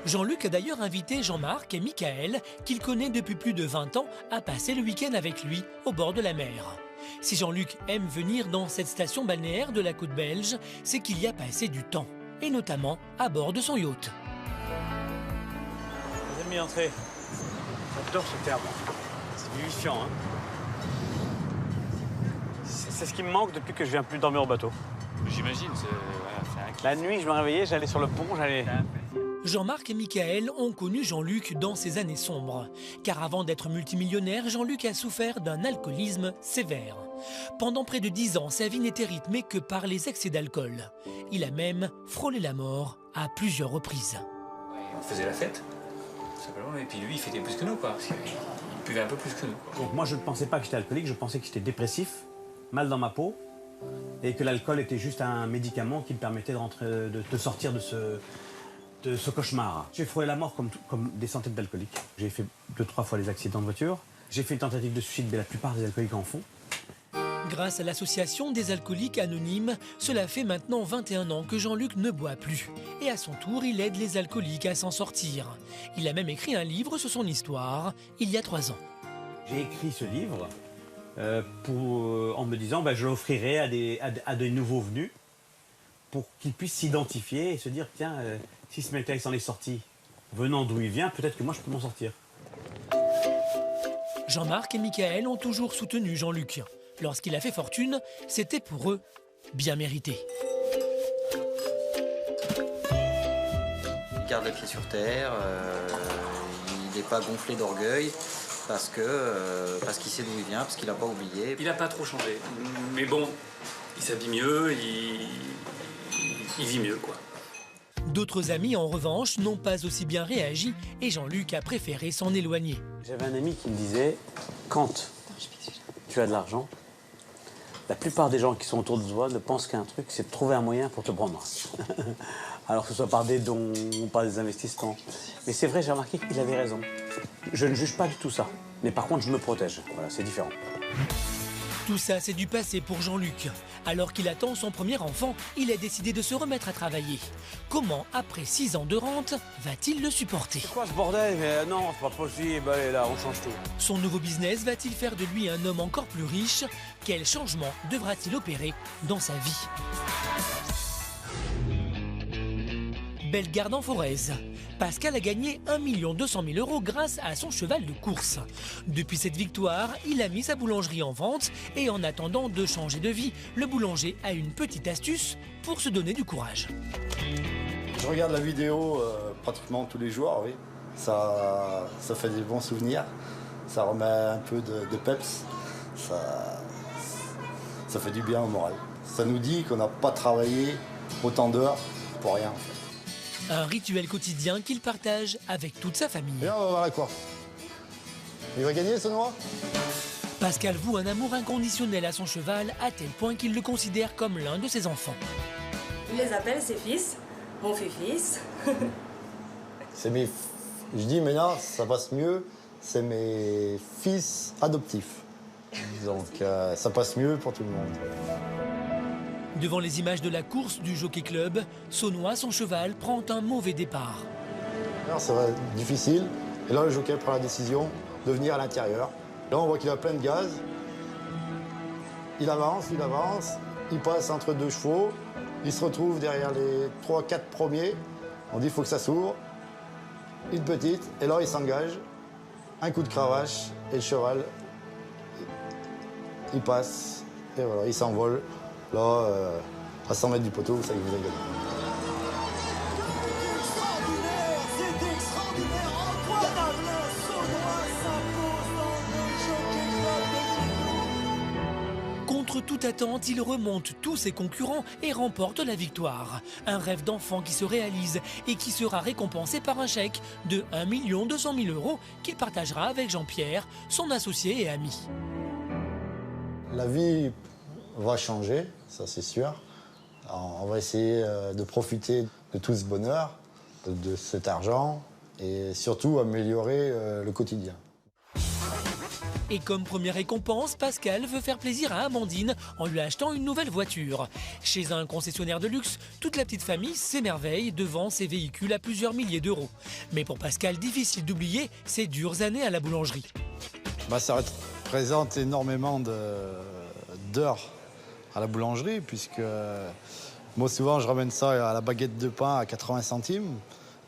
A: Jean-Luc a d'ailleurs invité Jean-Marc et Michael, qu'il connaît depuis plus de 20 ans, à passer le week-end avec lui au bord de la mer. Si Jean-Luc aime venir dans cette station balnéaire de la côte belge, c'est qu'il y a passé du temps, et notamment à bord de son yacht.
J: Les amis, entrez. J'adore ce terme. C'est vivifiant, hein. C'est ce qui me manque depuis que je viens plus dormir au bateau.
S: J'imagine.
J: La nuit, je me réveillais, j'allais sur le pont, j'allais...
A: Jean-Marc et Michael ont connu Jean-Luc dans ses années sombres. Car avant d'être multimillionnaire, Jean-Luc a souffert d'un alcoolisme sévère. Pendant près de 10 ans, sa vie n'était rythmée que par les excès d'alcool. Il a même frôlé la mort à plusieurs reprises.
S: On faisait la fête, simplement, et puis lui, il fêtait plus que nous, quoi. Parce qu'il buvait un peu plus que nous, quoi.
J: Donc moi, je ne pensais pas que j'étais alcoolique, je pensais que j'étais dépressif, mal dans ma peau, et que l'alcool était juste un médicament qui me permettait de sortir de ce cauchemar. J'ai frôlé la mort comme des centaines d'alcooliques. J'ai fait 2-3 fois des accidents de voiture. J'ai fait une tentative de suicide, mais la plupart des alcooliques en font.
A: Grâce à l'association des alcooliques anonymes, cela fait maintenant 21 ans que Jean-Luc ne boit plus. Et à son tour, il aide les alcooliques à s'en sortir. Il a même écrit un livre sur son histoire, il y a 3 ans.
J: J'ai écrit ce livre en me disant je l'offrirai à des nouveaux venus pour qu'ils puissent s'identifier et se dire tiens, si ce mec-là s'en est sorti venant d'où il vient, peut-être que moi je peux m'en sortir.
A: Jean-Marc et Michael ont toujours soutenu Jean-Luc. Lorsqu'il a fait fortune, c'était pour eux bien mérité.
T: Il garde le pied sur terre, il n'est pas gonflé d'orgueil parce qu'il sait d'où il vient, parce qu'il n'a pas oublié.
S: Il n'a pas trop changé, mais bon, il s'habille mieux, il vit mieux, quoi.
A: D'autres amis, en revanche, n'ont pas aussi bien réagi et Jean-Luc a préféré s'en éloigner.
J: J'avais un ami qui me disait, quand tu as de l'argent, la plupart des gens qui sont autour de toi ne pensent qu'à un truc, c'est de trouver un moyen pour te prendre. Alors que ce soit par des dons ou par des investissements. Mais c'est vrai, j'ai remarqué qu'il avait raison. Je ne juge pas du tout ça. Mais par contre, je me protège. Voilà, c'est différent.
A: Tout ça, c'est du passé pour Jean-Luc. Alors qu'il attend son premier enfant, il a décidé de se remettre à travailler. Comment, après 6 ans de rente, va-t-il le supporter?
J: C'est quoi ce bordel? Mais non, c'est pas possible. Allez, là, on change tout.
A: Son nouveau business va-t-il faire de lui un homme encore plus riche? Quel changement devra-t-il opérer dans sa vie? Belle garde en Forez. Pascal a gagné 1 200 000 € grâce à son cheval de course. Depuis cette victoire, il a mis sa boulangerie en vente et en attendant de changer de vie, le boulanger a une petite astuce pour se donner du courage.
L: Je regarde la vidéo pratiquement tous les jours, oui. Ça fait des bons souvenirs, ça remet un peu de peps, ça fait du bien au moral. Ça nous dit qu'on n'a pas travaillé autant d'heures pour rien en fait.
A: Un rituel quotidien qu'il partage avec toute sa famille.
L: Viens, on va voir la course. Il va gagner, ce noix?
A: Pascal voue un amour inconditionnel à son cheval à tel point qu'il le considère comme l'un de ses enfants.
K: Il les appelle ses fils, mon fils.
L: C'est mes... Je dis maintenant, ça passe mieux, c'est mes fils adoptifs. Donc ça passe mieux pour tout le monde.
A: Devant les images de la course du Jockey Club, Saunois, son cheval, prend un mauvais départ.
L: Alors, ça va être difficile. Et là, le jockey prend la décision de venir à l'intérieur. Là, on voit qu'il a plein de gaz. Il avance, il passe entre 2 chevaux. Il se retrouve derrière les 3-4 premiers. On dit qu'il faut que ça s'ouvre. Une petite, et là, il s'engage. Un coup de cravache, et le cheval, il passe. Et voilà, il s'envole. Là, à 100 mètres du poteau, vous savez que vous avez gagné.
N: C'est extraordinaire, incroyable. Saunois s'impose dans le Jockey Club.
A: Contre toute attente, il remonte tous ses concurrents et remporte la victoire. Un rêve d'enfant qui se réalise et qui sera récompensé par un chèque de 1 200 000 € qu'il partagera avec Jean-Pierre, son associé et ami.
L: La vie va changer, ça c'est sûr. Alors, on va essayer de profiter de tout ce bonheur, de cet argent et surtout améliorer le quotidien.
A: Et comme première récompense, Pascal veut faire plaisir à Amandine en lui achetant une nouvelle voiture. Chez un concessionnaire de luxe, toute la petite famille s'émerveille devant ces véhicules à plusieurs milliers d'euros. Mais pour Pascal, difficile d'oublier ses dures années à la boulangerie.
L: Ça représente énormément d'heures à la boulangerie, puisque moi souvent je ramène ça à la baguette de pain à 80 centimes.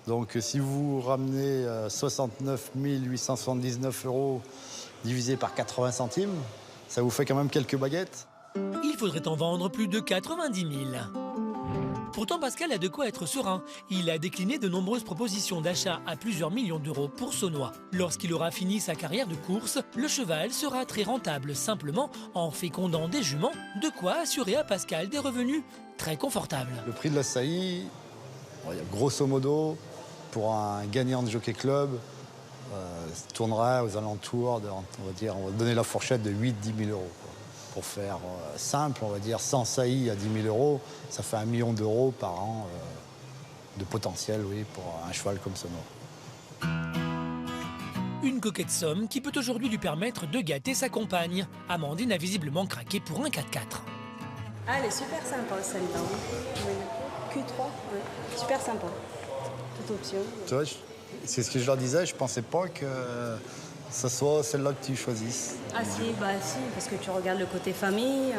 L: Donc si vous ramenez 69 879 € divisé par 80 centimes, ça vous fait quand même quelques baguettes.
A: Il faudrait en vendre plus de 90 000. Pourtant, Pascal a de quoi être serein. Il a décliné de nombreuses propositions d'achat à plusieurs millions d'euros pour Saunois. Lorsqu'il aura fini sa carrière de course, le cheval sera très rentable, simplement en fécondant des juments, de quoi assurer à Pascal des revenus très confortables.
L: Le prix de la saillie, grosso modo, pour un gagnant de Jockey Club, tournerait aux alentours de, on va donner la fourchette de 8-10 000 €. Pour faire simple, on va dire, sans saillie à 10 000 €, ça fait 1 million d'euros par an de potentiel, oui, pour un cheval comme Saunois.
A: Une coquette somme qui peut aujourd'hui lui permettre de gâter sa compagne. Amandine a visiblement craqué pour un 4x4.
K: Ah, elle est super sympa, celle-là. Q3, ouais. Super sympa. Toute option.
L: Tu vois, c'est ce que je leur disais, je pensais pas que ce soit celle-là que tu choisisses.
K: Ah si, si, parce que tu regardes le côté famille,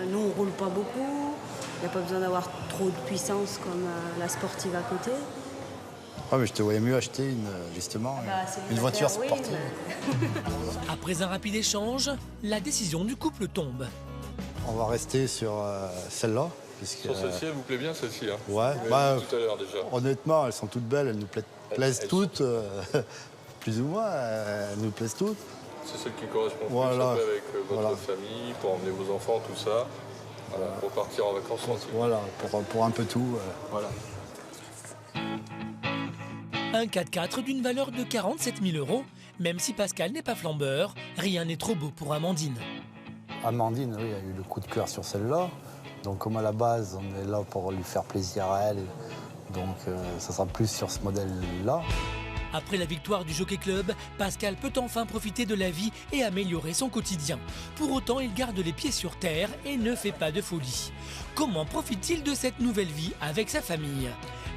K: nous on roule pas beaucoup, il n'y a pas besoin d'avoir trop de puissance comme la sportive à côté.
L: Ah mais je te voyais mieux acheter une voiture sportive.
A: Après un rapide échange, la décision du couple tombe.
L: On va rester sur celle-là.
U: Sur celle-ci, elle vous plaît bien celle-ci hein?
L: Ouais,
U: tout à l'heure déjà.
L: Honnêtement, elles sont toutes belles, elles nous plaisent toutes. Plus ou moins, elles nous plaisent toutes.
U: C'est celle qui correspond plus avec votre famille, pour emmener vos enfants, tout ça. Voilà, pour partir en vacances tranquille.
L: Voilà, pour un peu tout. Voilà.
A: Un 4x4 d'une valeur de 47 000 €. Même si Pascal n'est pas flambeur, rien n'est trop beau pour Amandine.
L: Amandine, oui, a eu le coup de cœur sur celle-là. Donc comme à la base, on est là pour lui faire plaisir à elle. Donc ça sera plus sur ce modèle-là.
A: Après la victoire du Jockey Club, Pascal peut enfin profiter de la vie et améliorer son quotidien. Pour autant, il garde les pieds sur terre et ne fait pas de folie. Comment profite-t-il de cette nouvelle vie avec sa famille ?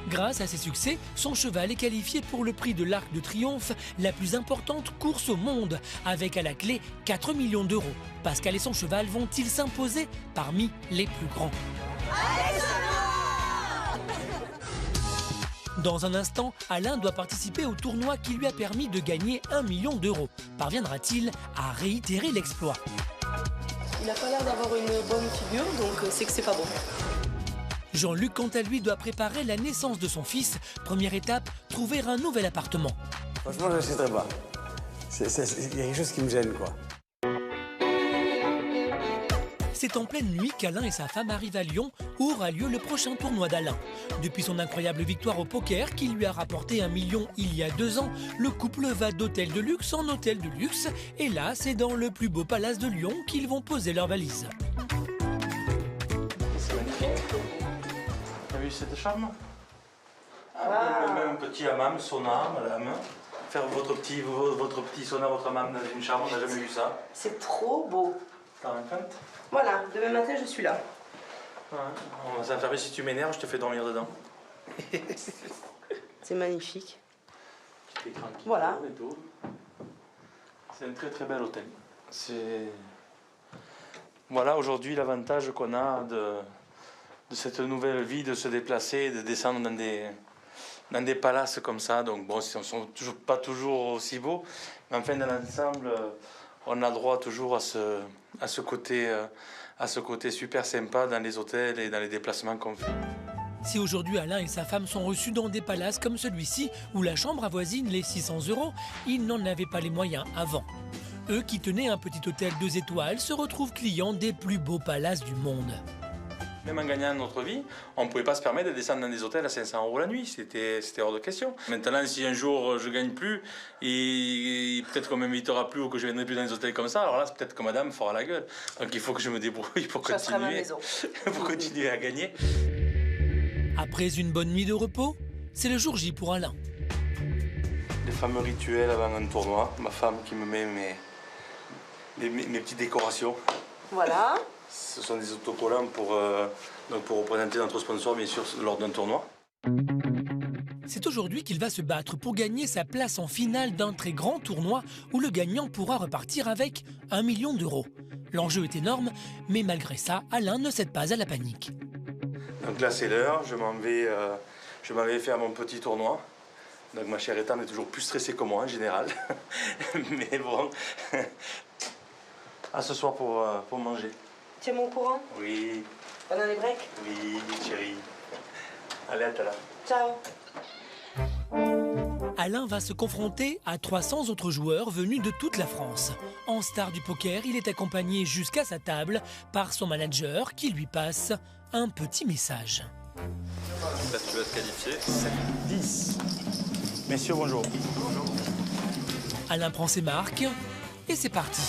A: Grâce à ses succès, son cheval est qualifié pour le prix de l'Arc de Triomphe, la plus importante course au monde, avec à la clé 4 millions d'euros. Pascal et son cheval vont-ils s'imposer parmi les plus grands ? Dans un instant, Alain doit participer au tournoi qui lui a permis de gagner 1 million d'euros. Parviendra-t-il à réitérer l'exploit ?
D: Il n'a pas l'air d'avoir une bonne figure, donc c'est que c'est pas bon.
A: Jean-Luc, quant à lui, doit préparer la naissance de son fils. Première étape, trouver un nouvel appartement.
V: Franchement, je ne sais pas. Il y a quelque chose qui me gêne, quoi.
A: C'est en pleine nuit qu'Alain et sa femme arrivent à Lyon où aura lieu le prochain tournoi d'Alain. Depuis son incroyable victoire au poker qui lui a rapporté 1 million il y a 2 ans, le couple va d'hôtel de luxe en hôtel de luxe. Et là, c'est dans le plus beau palace de Lyon qu'ils vont poser leurs valises.
C: C'est magnifique. T'as vu cette charme? Même petit hammam, sauna, madame. Faire votre petit sauna, votre hammam dans une chambre, on n'a jamais vu ça.
D: C'est trop beau.
C: T'as un compte?
D: Voilà, demain matin je suis là.
C: Ouais, on va s'enfermer, si tu m'énerves, je te fais dormir dedans.
D: C'est magnifique.
C: Tu es tranquille.
D: Voilà.
C: C'est un très très bel hôtel. Voilà aujourd'hui l'avantage qu'on a de cette nouvelle vie, de se déplacer, de descendre dans des palaces comme ça. Donc bon, ils ne sont pas toujours aussi beaux, mais enfin dans l'ensemble, on a droit toujours à ce côté super sympa dans les hôtels et dans les déplacements qu'on fait.
A: Si aujourd'hui Alain et sa femme sont reçus dans des palaces comme celui-ci, où la chambre avoisine les 600 €, ils n'en avaient pas les moyens avant. Eux qui tenaient un petit hôtel 2 étoiles se retrouvent clients des plus beaux palaces du monde.
C: Même en gagnant notre vie, on ne pouvait pas se permettre de descendre dans des hôtels à 500 € la nuit. C'était hors de question. Maintenant, si un jour je ne gagne plus, et peut-être qu'on ne m'invitera plus ou que je ne viendrai plus dans des hôtels comme ça, alors là, peut-être que madame fera la gueule. Donc il faut que je me débrouille pour continuer à gagner.
A: Après une bonne nuit de repos, c'est le jour J pour Alain.
C: Les fameux rituels avant un tournoi. Ma femme qui me met
B: mes petites décorations.
F: Voilà.
B: Ce sont des autocollants pour représenter notre sponsor, bien sûr, lors d'un tournoi.
A: C'est aujourd'hui qu'il va se battre pour gagner sa place en finale d'un très grand tournoi où le gagnant pourra repartir avec 1 million d'euros. L'enjeu est énorme, mais malgré ça, Alain ne cède pas à la panique.
B: Donc là, c'est l'heure, je m'en vais faire mon petit tournoi. Donc ma chère Ethan est toujours plus stressée que moi en général. Mais bon, à ce soir pour manger.
F: Tu es mon courant?
B: Oui.
F: Pendant les breaks?
B: Oui, chérie. Allez, à tout à l'heure.
F: Ciao.
A: Alain va se confronter à 300 autres joueurs venus de toute la France. En star du poker, il est accompagné jusqu'à sa table par son manager qui lui passe un petit message.
U: Est-ce que tu vas te qualifier?
V: 10. Messieurs, bonjour.
A: Alain prend ses marques et c'est parti.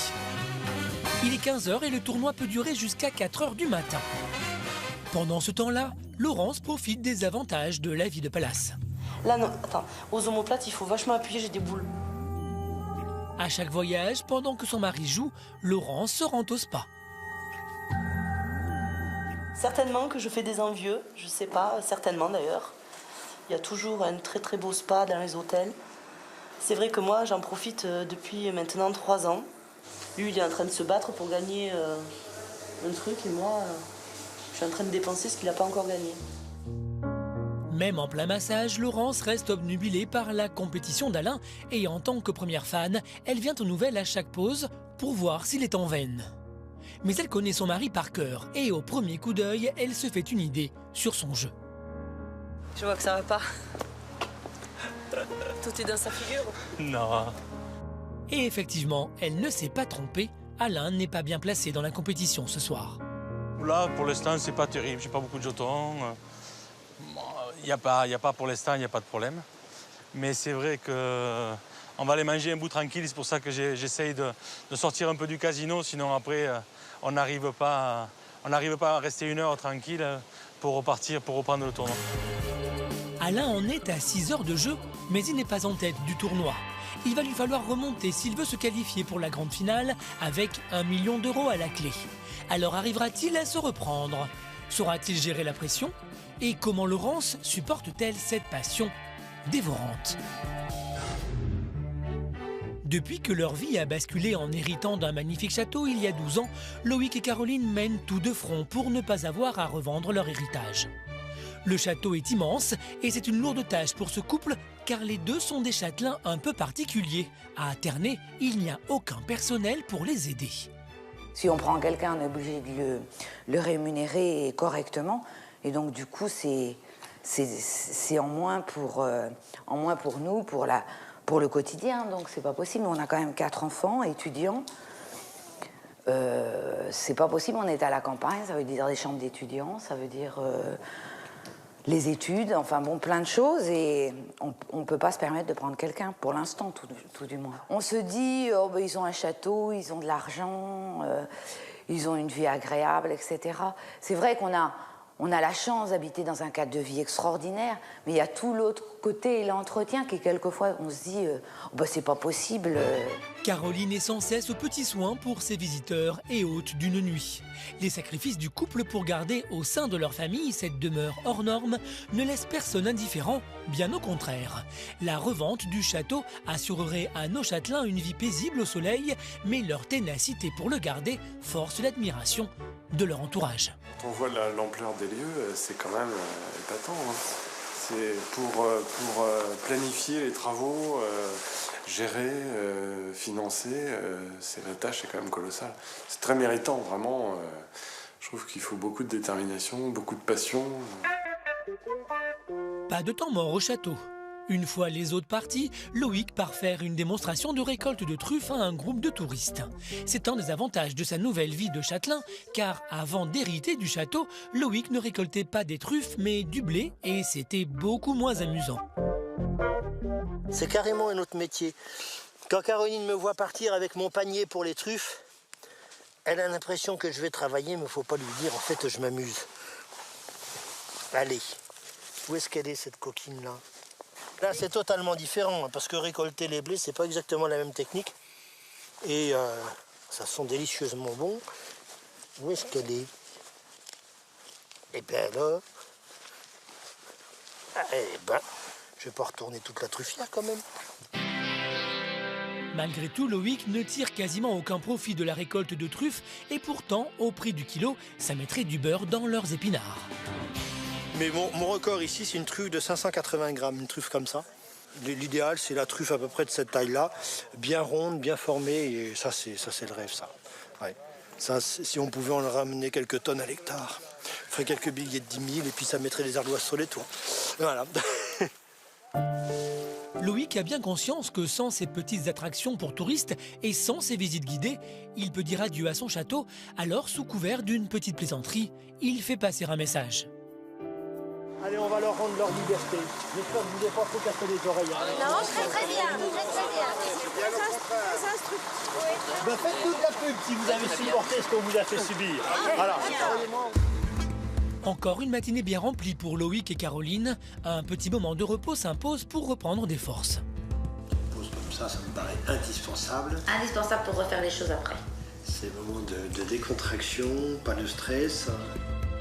A: Il est 15h et le tournoi peut durer jusqu'à 4h du matin. Pendant ce temps-là, Laurence profite des avantages de la vie de Palace.
F: Là, non, attends. Aux omoplates, il faut vachement appuyer, j'ai des boules.
A: À chaque voyage, pendant que son mari joue, Laurence se rend au spa.
F: Certainement que je fais des envieux, je sais pas, certainement d'ailleurs. Il y a toujours un très très beau spa dans les hôtels. C'est vrai que moi, j'en profite depuis maintenant 3 ans. Lui, il est en train de se battre pour gagner un truc et moi, je suis en train de dépenser ce qu'il n'a pas encore gagné.
A: Même en plein massage, Laurence reste obnubilée par la compétition d'Alain et en tant que première fan, elle vient aux nouvelles à chaque pause pour voir s'il est en veine. Mais elle connaît son mari par cœur et au premier coup d'œil, elle se fait une idée sur son jeu.
F: Je vois que ça va pas. Tout est dans sa figure.
A: Non. Et effectivement, elle ne s'est pas trompée. Alain n'est pas bien placé dans la compétition ce soir.
C: Là, pour l'instant, c'est pas terrible. J'ai pas beaucoup de jetons. Il n'y a pas pour l'instant, il n'y a pas de problème. Mais c'est vrai que on va aller manger un bout tranquille. C'est pour ça que j'essaye de sortir un peu du casino. Sinon, après, on n'arrive pas à rester 1 heure tranquille pour repartir, pour reprendre le tournoi.
A: Alain en est à 6 heures de jeu, mais il n'est pas en tête du tournoi. Il va lui falloir remonter s'il veut se qualifier pour la grande finale avec 1 million d'euros à la clé. Alors arrivera-t-il à se reprendre? Saura-t-il gérer la pression? Et comment Laurence supporte-t-elle cette passion dévorante? Depuis que leur vie a basculé en héritant d'un magnifique château il y a 12 ans, Loïc et Caroline mènent tout de front pour ne pas avoir à revendre leur héritage. Le château est immense et c'est une lourde tâche pour ce couple car les deux sont des châtelains un peu particuliers. À Ternay, il n'y a aucun personnel pour les aider.
I: Si on prend quelqu'un, on est obligé de le rémunérer correctement. Et donc, du coup, c'est en moins pour nous, pour le quotidien. Donc, c'est pas possible. On a quand même 4 enfants étudiants. C'est pas possible. On est à la campagne. Ça veut dire des chambres d'étudiants. Ça veut dire les études. Enfin, bon, plein de choses. Et on peut pas se permettre de prendre quelqu'un, pour l'instant, tout du moins. On se dit, oh, ben, ils ont un château, ils ont de l'argent, ils ont une vie agréable, etc. C'est vrai qu'on a la chance d'habiter dans un cadre de vie extraordinaire, mais il y a tout l'autre côté, l'entretien, qui quelquefois, on se dit, bah, c'est pas possible.
A: Caroline est sans cesse aux petits soins pour ses visiteurs et hôtes d'une nuit. Les sacrifices du couple pour garder au sein de leur famille cette demeure hors norme ne laissent personne indifférent, bien au contraire. La revente du château assurerait à nos châtelains une vie paisible au soleil, mais leur ténacité pour le garder force l'admiration de leur entourage.
E: Quand on voit l'ampleur des lieux, c'est quand même épatant. Hein. C'est pour planifier les travaux, gérer, financer, la tâche est quand même colossale. C'est très méritant, vraiment. Je trouve qu'il faut beaucoup de détermination, beaucoup de passion.
A: Pas de temps mort au château. Une fois les hôtes partis, Loïc part faire une démonstration de récolte de truffes à un groupe de touristes. C'est un des avantages de sa nouvelle vie de châtelain, car avant d'hériter du château, Loïc ne récoltait pas des truffes, mais du blé, et c'était beaucoup moins amusant.
H: C'est carrément un autre métier. Quand Caroline me voit partir avec mon panier pour les truffes, elle a l'impression que je vais travailler, mais il ne faut pas lui dire, en fait, je m'amuse. Allez, où est-ce qu'elle est, cette coquine-là ? Là, c'est totalement différent, parce que récolter les blés, c'est pas exactement la même technique. Et Ça sent délicieusement bon. Où est-ce qu'elle est? Eh bien là... Eh ben, je vais pas retourner toute la truffière quand même.
A: Malgré tout, Loïc ne tire quasiment aucun profit de la récolte de truffes et pourtant, au prix du kilo, ça mettrait du beurre dans leurs épinards.
H: Mais mon record ici, c'est une truffe de 580 grammes, une truffe comme ça. L'idéal, c'est la truffe à peu près de cette taille-là, bien ronde, bien formée, et ça, c'est le rêve, ça. Ouais. Ça, si on pouvait en ramener quelques tonnes à l'hectare, on ferait quelques billets de 10 000 et puis ça mettrait des ardoises sur les toits. Voilà.
A: Loïc a bien conscience que sans ces petites attractions pour touristes et sans ces visites guidées, il peut dire adieu à son château. Alors, sous couvert d'une petite plaisanterie, il fait passer un message.
H: Allez, on va leur rendre leur liberté. J'espère que vous n'avez pas trop cassé les oreilles.
Q: Non, très bien, très instructif.
H: Ben, faites-nous de la pub si vous avez supporté ce qu'on vous a fait subir. Voilà.
A: Encore une matinée bien remplie pour Loïc et Caroline. Un petit moment de repos s'impose pour reprendre des forces.
H: Une pause comme ça me paraît indispensable.
Q: Indispensable pour refaire les choses après.
H: C'est un moment de décontraction, pas de stress.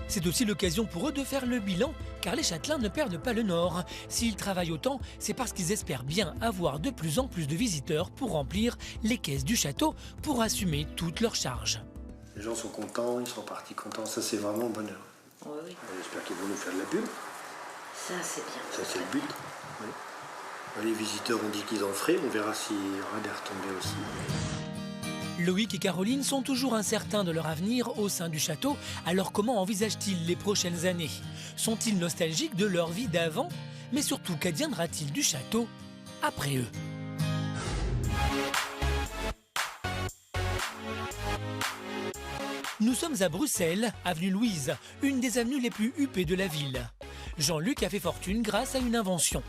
A: C'est aussi l'occasion pour eux de faire le bilan, car les châtelains ne perdent pas le nord. S'ils travaillent autant, c'est parce qu'ils espèrent bien avoir de plus en plus de visiteurs pour remplir les caisses du château, pour assumer toutes leurs charges.
H: Les gens sont contents, ils sont partis contents, ça c'est vraiment un bonheur.
Q: Oui.
H: J'espère qu'ils vont nous faire de la pub.
Q: Ça c'est bien.
H: Ça c'est le but. Oui. Les visiteurs ont dit qu'ils en feraient, on verra s'il y aura des retombées aussi.
A: Loïc et Caroline sont toujours incertains de leur avenir au sein du château, alors comment envisagent-ils les prochaines années? Sont-ils nostalgiques de leur vie d'avant? Mais surtout, qu'adviendra-t-il du château après eux? Nous sommes à Bruxelles, avenue Louise, une des avenues les plus huppées de la ville. Jean-Luc a fait fortune grâce à une invention.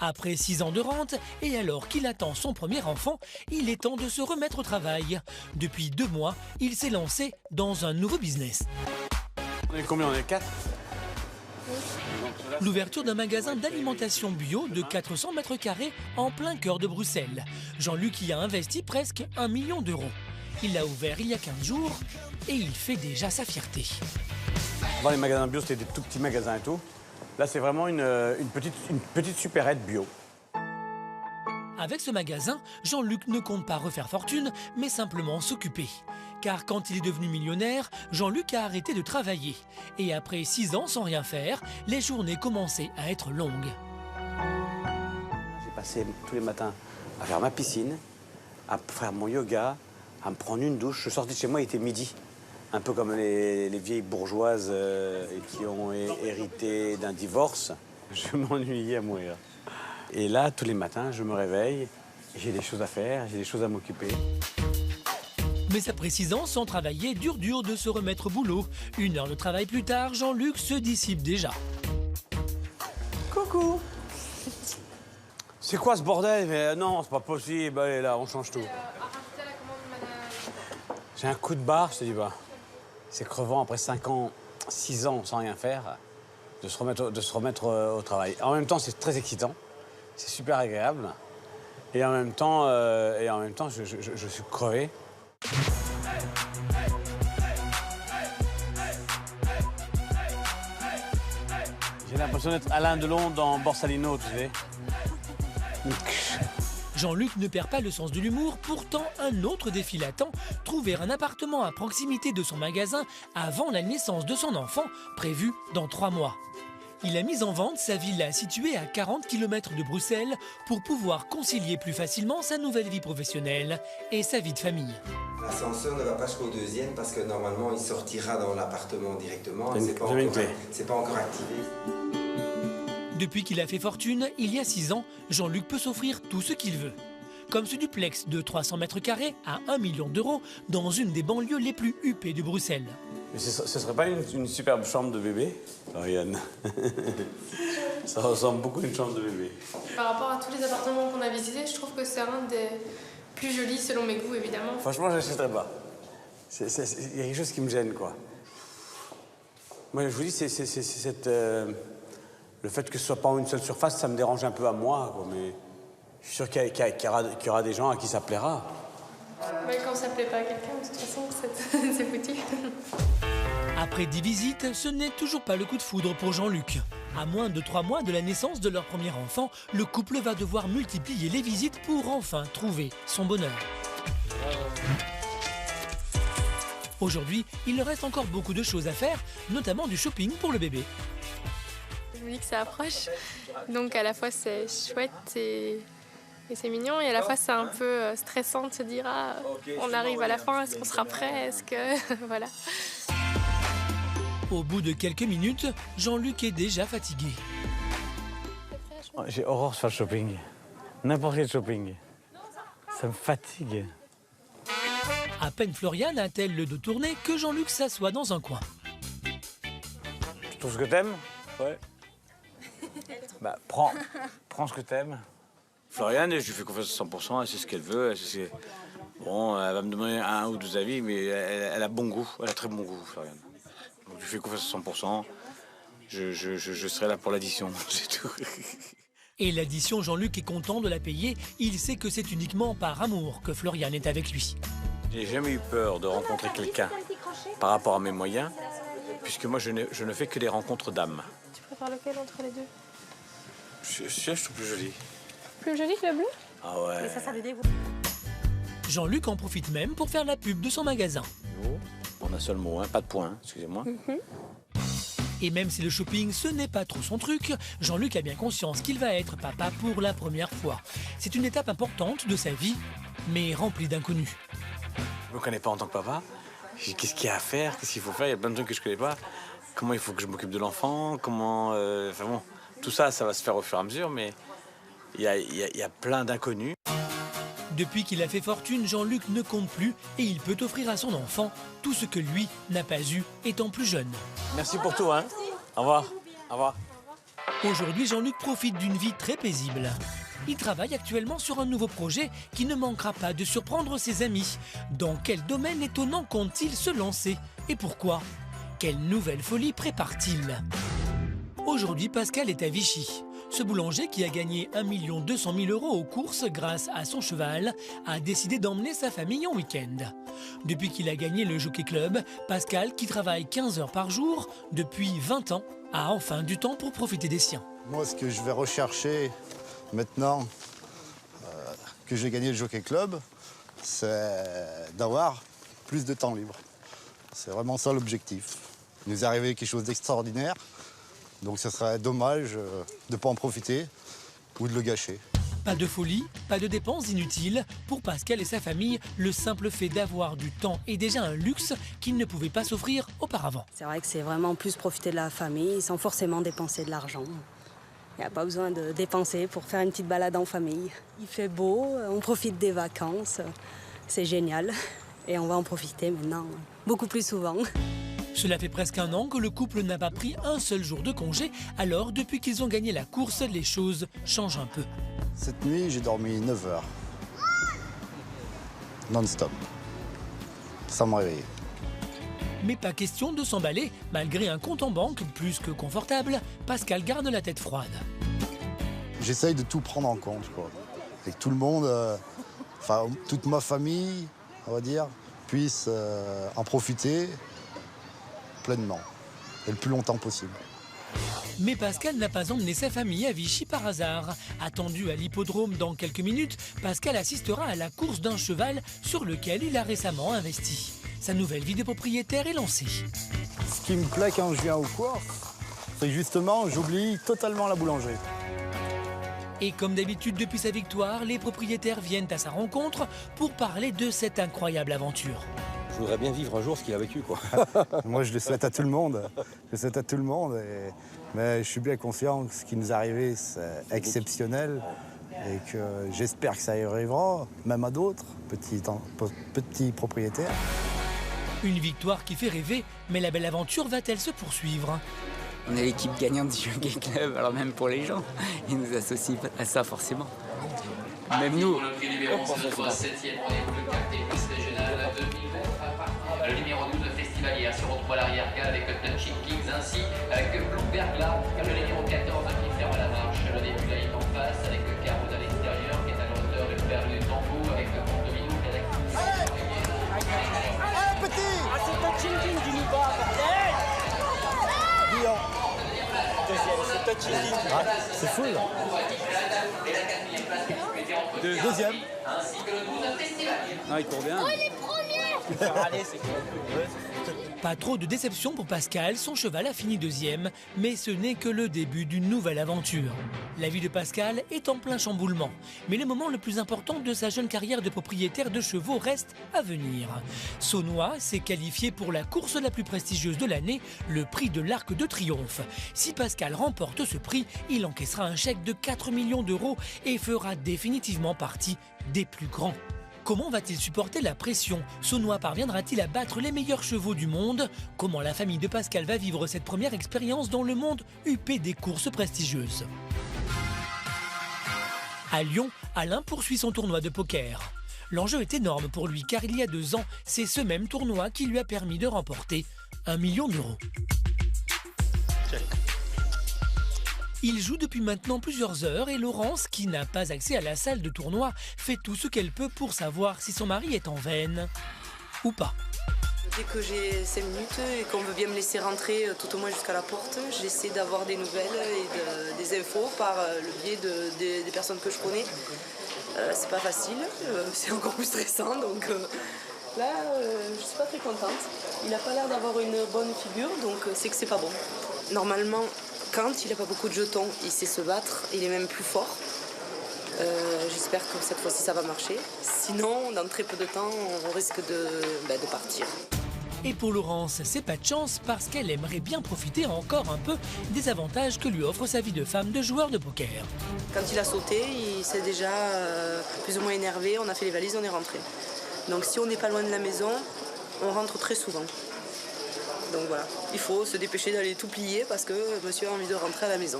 A: Après 6 ans de rente, et alors qu'il attend son premier enfant, il est temps de se remettre au travail. Depuis 2 mois, il s'est lancé dans un nouveau business.
J: On est combien? On est 4?
A: L'ouverture d'un magasin d'alimentation bio de 400 mètres carrés en plein cœur de Bruxelles. Jean-Luc y a investi presque 1 million d'euros. Il l'a ouvert il y a 15 jours et il fait déjà sa fierté.
J: Avant, les magasins bio, c'était des tout petits magasins et tout. Là, c'est vraiment une petite supérette bio.
A: Avec ce magasin, Jean-Luc ne compte pas refaire fortune, mais simplement s'occuper. Car quand il est devenu millionnaire, Jean-Luc a arrêté de travailler. Et après 6 ans sans rien faire, les journées commençaient à être longues.
J: J'ai passé tous les matins à faire ma piscine, à faire mon yoga, à me prendre une douche. Je sortais de chez moi, il était midi. Un peu comme les vieilles bourgeoises qui ont hérité d'un divorce. Je m'ennuyais à mourir. Et là, tous les matins, je me réveille, j'ai des choses à faire, j'ai des choses à m'occuper.
A: Mais après 6 ans sans travailler, dur de se remettre au boulot. 1 heure de travail plus tard, Jean-Luc se dissipe déjà.
J: Coucou. C'est quoi ce bordel? Mais non, c'est pas possible. Allez, là, on change tout. J'ai un coup de barre, je te dis pas. C'est crevant après 5 ans, 6 ans sans rien faire, de se remettre au travail. En même temps, c'est très excitant, c'est super agréable. Et en même temps, je suis crevé. J'ai l'impression d'être Alain Delon dans Borsalino, tu sais.
A: Jean-Luc ne perd pas le sens de l'humour, pourtant un autre défi l'attend, trouver un appartement à proximité de son magasin avant la naissance de son enfant, prévue dans 3 mois. Il a mis en vente sa villa située à 40 km de Bruxelles pour pouvoir concilier plus facilement sa nouvelle vie professionnelle et sa vie de famille.
G: L'ascenseur ne va pas jusqu'au 2e parce que normalement il sortira dans l'appartement directement. C'est pas encore activé.
A: Depuis qu'il a fait fortune, il y a 6 ans, Jean-Luc peut s'offrir tout ce qu'il veut. Comme ce duplex de 300 mètres carrés à 1 million d'euros dans une des banlieues les plus huppées de Bruxelles.
J: Mais ce serait pas une superbe chambre de bébé, Ariane? Ça ressemble beaucoup à une chambre de bébé.
R: Par rapport à tous les appartements qu'on a visités, je trouve que c'est un des plus jolis selon mes goûts, évidemment.
J: Franchement, je n'achèterais pas. Il y a quelque chose qui me gêne, quoi. Moi, je vous dis, c'est le fait que ce soit pas en une seule surface, ça me dérange un peu à moi, quoi, mais je suis sûr qu'il y aura des gens à qui ça plaira.
R: Quand ça plaît pas à quelqu'un, de toute façon, c'est foutu.
A: Après 10 visites, ce n'est toujours pas le coup de foudre pour Jean-Luc. À moins de 3 mois de la naissance de leur premier enfant, le couple va devoir multiplier les visites pour enfin trouver son bonheur. Aujourd'hui, il leur reste encore beaucoup de choses à faire, notamment du shopping pour le bébé.
R: Je me dis que ça approche, donc à la fois c'est chouette et c'est mignon, et à la fois c'est un peu stressant de se dire on arrive à la fin, est-ce qu'on sera prêt, est-ce que... voilà.
A: Au bout de quelques minutes, Jean-Luc est déjà fatigué.
J: J'ai horreur de faire le shopping. N'importe quel shopping. Ça me fatigue.
A: À peine Floriane a-t-elle le dos tourné que Jean-Luc s'assoit dans un coin.
J: Tu trouves ce que t'aimes? Ouais. Bah, prends ce que t'aimes. Floriane, je lui fais confiance à 100%, elle sait ce qu'elle veut. Bon, elle va me demander un ou deux avis, mais elle a bon goût, elle a très bon goût, Floriane. Donc, je lui fais confiance à 100%. Je serai là pour l'addition, c'est tout.
A: Et l'addition, Jean-Luc est content de la payer. Il sait que c'est uniquement par amour que Floriane est avec lui.
J: J'ai jamais eu peur de rencontrer quelqu'un par rapport à mes moyens, puisque moi je ne fais que des rencontres d'âme.
R: Tu préfères lequel entre les deux?
J: Je trouve plus joli.
R: Plus joli que le bleu?
J: Ah ouais.
R: Mais ça le dégoûte.
A: Jean-Luc en profite même pour faire la pub de son magasin.
J: En un seul mot, hein, pas de point, excusez-moi.
A: Et même si le shopping, ce n'est pas trop son truc, Jean-Luc a bien conscience qu'il va être papa pour la première fois. C'est une étape importante de sa vie, mais remplie d'inconnus.
J: Je ne me connais pas en tant que papa. Qu'est-ce qu'il y a à faire? Qu'est-ce qu'il faut faire? Il y a plein de trucs que je ne connais pas. Comment il faut que je m'occupe de l'enfant? Comment... Enfin bon, tout ça, ça va se faire au fur et à mesure, mais il y a plein d'inconnus.
A: Depuis qu'il a fait fortune, Jean-Luc ne compte plus et il peut offrir à son enfant tout ce que lui n'a pas eu étant plus jeune.
J: Merci pour tout, hein. Au revoir. Au revoir.
A: Aujourd'hui, Jean-Luc profite d'une vie très paisible. Il travaille actuellement sur un nouveau projet qui ne manquera pas de surprendre ses amis. Dans quel domaine étonnant compte-t-il se lancer? Et pourquoi? Quelle nouvelle folie prépare-t-il? Aujourd'hui, Pascal est à Vichy. Ce boulanger, qui a gagné 1 200 000 € aux courses grâce à son cheval, a décidé d'emmener sa famille en week-end. Depuis qu'il a gagné le Jockey Club, Pascal, qui travaille 15 heures par jour depuis 20 ans, a enfin du temps pour profiter des siens.
L: Moi, ce que je vais rechercher maintenant que j'ai gagné le Jockey Club, c'est d'avoir plus de temps libre. C'est vraiment ça l'objectif. Il nous est arrivé quelque chose d'extraordinaire. Donc ce serait dommage de ne pas en profiter ou de le gâcher.
A: Pas de folie, pas de dépenses inutiles. Pour Pascal et sa famille, le simple fait d'avoir du temps est déjà un luxe qu'ils ne pouvaient pas s'offrir auparavant.
K: C'est vrai que c'est vraiment plus profiter de la famille sans forcément dépenser de l'argent. Il n'y a pas besoin de dépenser pour faire une petite balade en famille. Il fait beau, on profite des vacances, c'est génial. Et on va en profiter maintenant beaucoup plus souvent.
A: Cela fait presque 1 an que le couple n'a pas pris un seul jour de congé, alors depuis qu'ils ont gagné la course, les choses changent un peu.
L: Cette nuit, j'ai dormi 9 heures. Non-stop. Sans me réveiller.
A: Mais pas question de s'emballer. Malgré un compte en banque plus que confortable, Pascal garde la tête froide.
L: J'essaye de tout prendre en compte, quoi. Et que tout le monde, enfin toute ma famille, on va dire, puisse en profiter pleinement et le plus longtemps possible.
A: Mais Pascal n'a pas emmené sa famille à Vichy par hasard. Attendu à l'hippodrome dans quelques minutes, Pascal assistera à la course d'un cheval sur lequel il a récemment investi. Sa nouvelle vie de propriétaire est lancée.
L: Ce qui me plaît quand je viens aux courses, c'est justement j'oublie totalement la boulangerie.
A: Et comme d'habitude depuis sa victoire, les propriétaires viennent à sa rencontre pour parler de cette incroyable aventure.
M: Je voudrais bien vivre un jour ce qu'il a vécu, quoi.
L: Moi, je le souhaite à tout le monde. Mais je suis bien conscient que ce qui nous est arrivé, c'est exceptionnel. Et que j'espère que ça arrivera, même à d'autres petits propriétaires.
A: Une victoire qui fait rêver, mais la belle aventure va-t-elle se poursuivre?
O: On est l'équipe gagnante du Jockey Club, alors même pour les gens, ils nous associent à ça forcément. Même nous.
W: Le numéro 12 Festivalière se retrouve à l'arrière-garde avec Touchy Kings ainsi que Bloomberg là, le numéro 14 qui ferme la marche. Le début là est en face avec Carouse à l'extérieur qui est à la hauteur de faire le tambour avec Domino qui est
V: C'est fou là. Deuxième.
O: Ah, il court bien.
N: Oh, il est premier.
A: Pas trop de déception pour Pascal, son cheval a fini deuxième, mais ce n'est que le début d'une nouvelle aventure. La vie de Pascal est en plein chamboulement, mais le moment le plus important de sa jeune carrière de propriétaire de chevaux reste à venir. Saunois s'est qualifié pour la course la plus prestigieuse de l'année, le prix de l'Arc de Triomphe. Si Pascal remporte ce prix, il encaissera un chèque de 4 millions d'euros et fera définitivement partie des plus grands. Comment va-t-il supporter la pression? Saunois parviendra-t-il à battre les meilleurs chevaux du monde? Comment la famille de Pascal va vivre cette première expérience dans le monde huppé des courses prestigieuses? À Lyon, Alain poursuit son tournoi de poker. L'enjeu est énorme pour lui car il y a 2 ans, c'est ce même tournoi qui lui a permis de remporter 1 million d'euros. Il joue depuis maintenant plusieurs heures et Laurence, qui n'a pas accès à la salle de tournoi, fait tout ce qu'elle peut pour savoir si son mari est en veine ou pas.
F: Dès que j'ai 5 minutes et qu'on veut bien me laisser rentrer tout au moins jusqu'à la porte, j'essaie d'avoir des nouvelles et des infos par le biais des personnes que je connais. C'est pas facile, c'est encore plus stressant, donc là je suis pas très contente. Il n'a pas l'air d'avoir une bonne figure, donc c'est que c'est pas bon. Normalement, quand il n'a pas beaucoup de jetons, il sait se battre, il est même plus fort. J'espère que cette fois-ci ça va marcher. Sinon, dans très peu de temps, on risque de partir.
A: Et pour Laurence, c'est pas de chance parce qu'elle aimerait bien profiter encore un peu des avantages que lui offre sa vie de femme de joueur de poker.
F: Quand il a sauté, il s'est déjà plus ou moins énervé, on a fait les valises, on est rentré. Donc si on n'est pas loin de la maison, on rentre très souvent. Donc voilà, il faut se dépêcher d'aller tout plier parce que monsieur a envie de rentrer à la maison.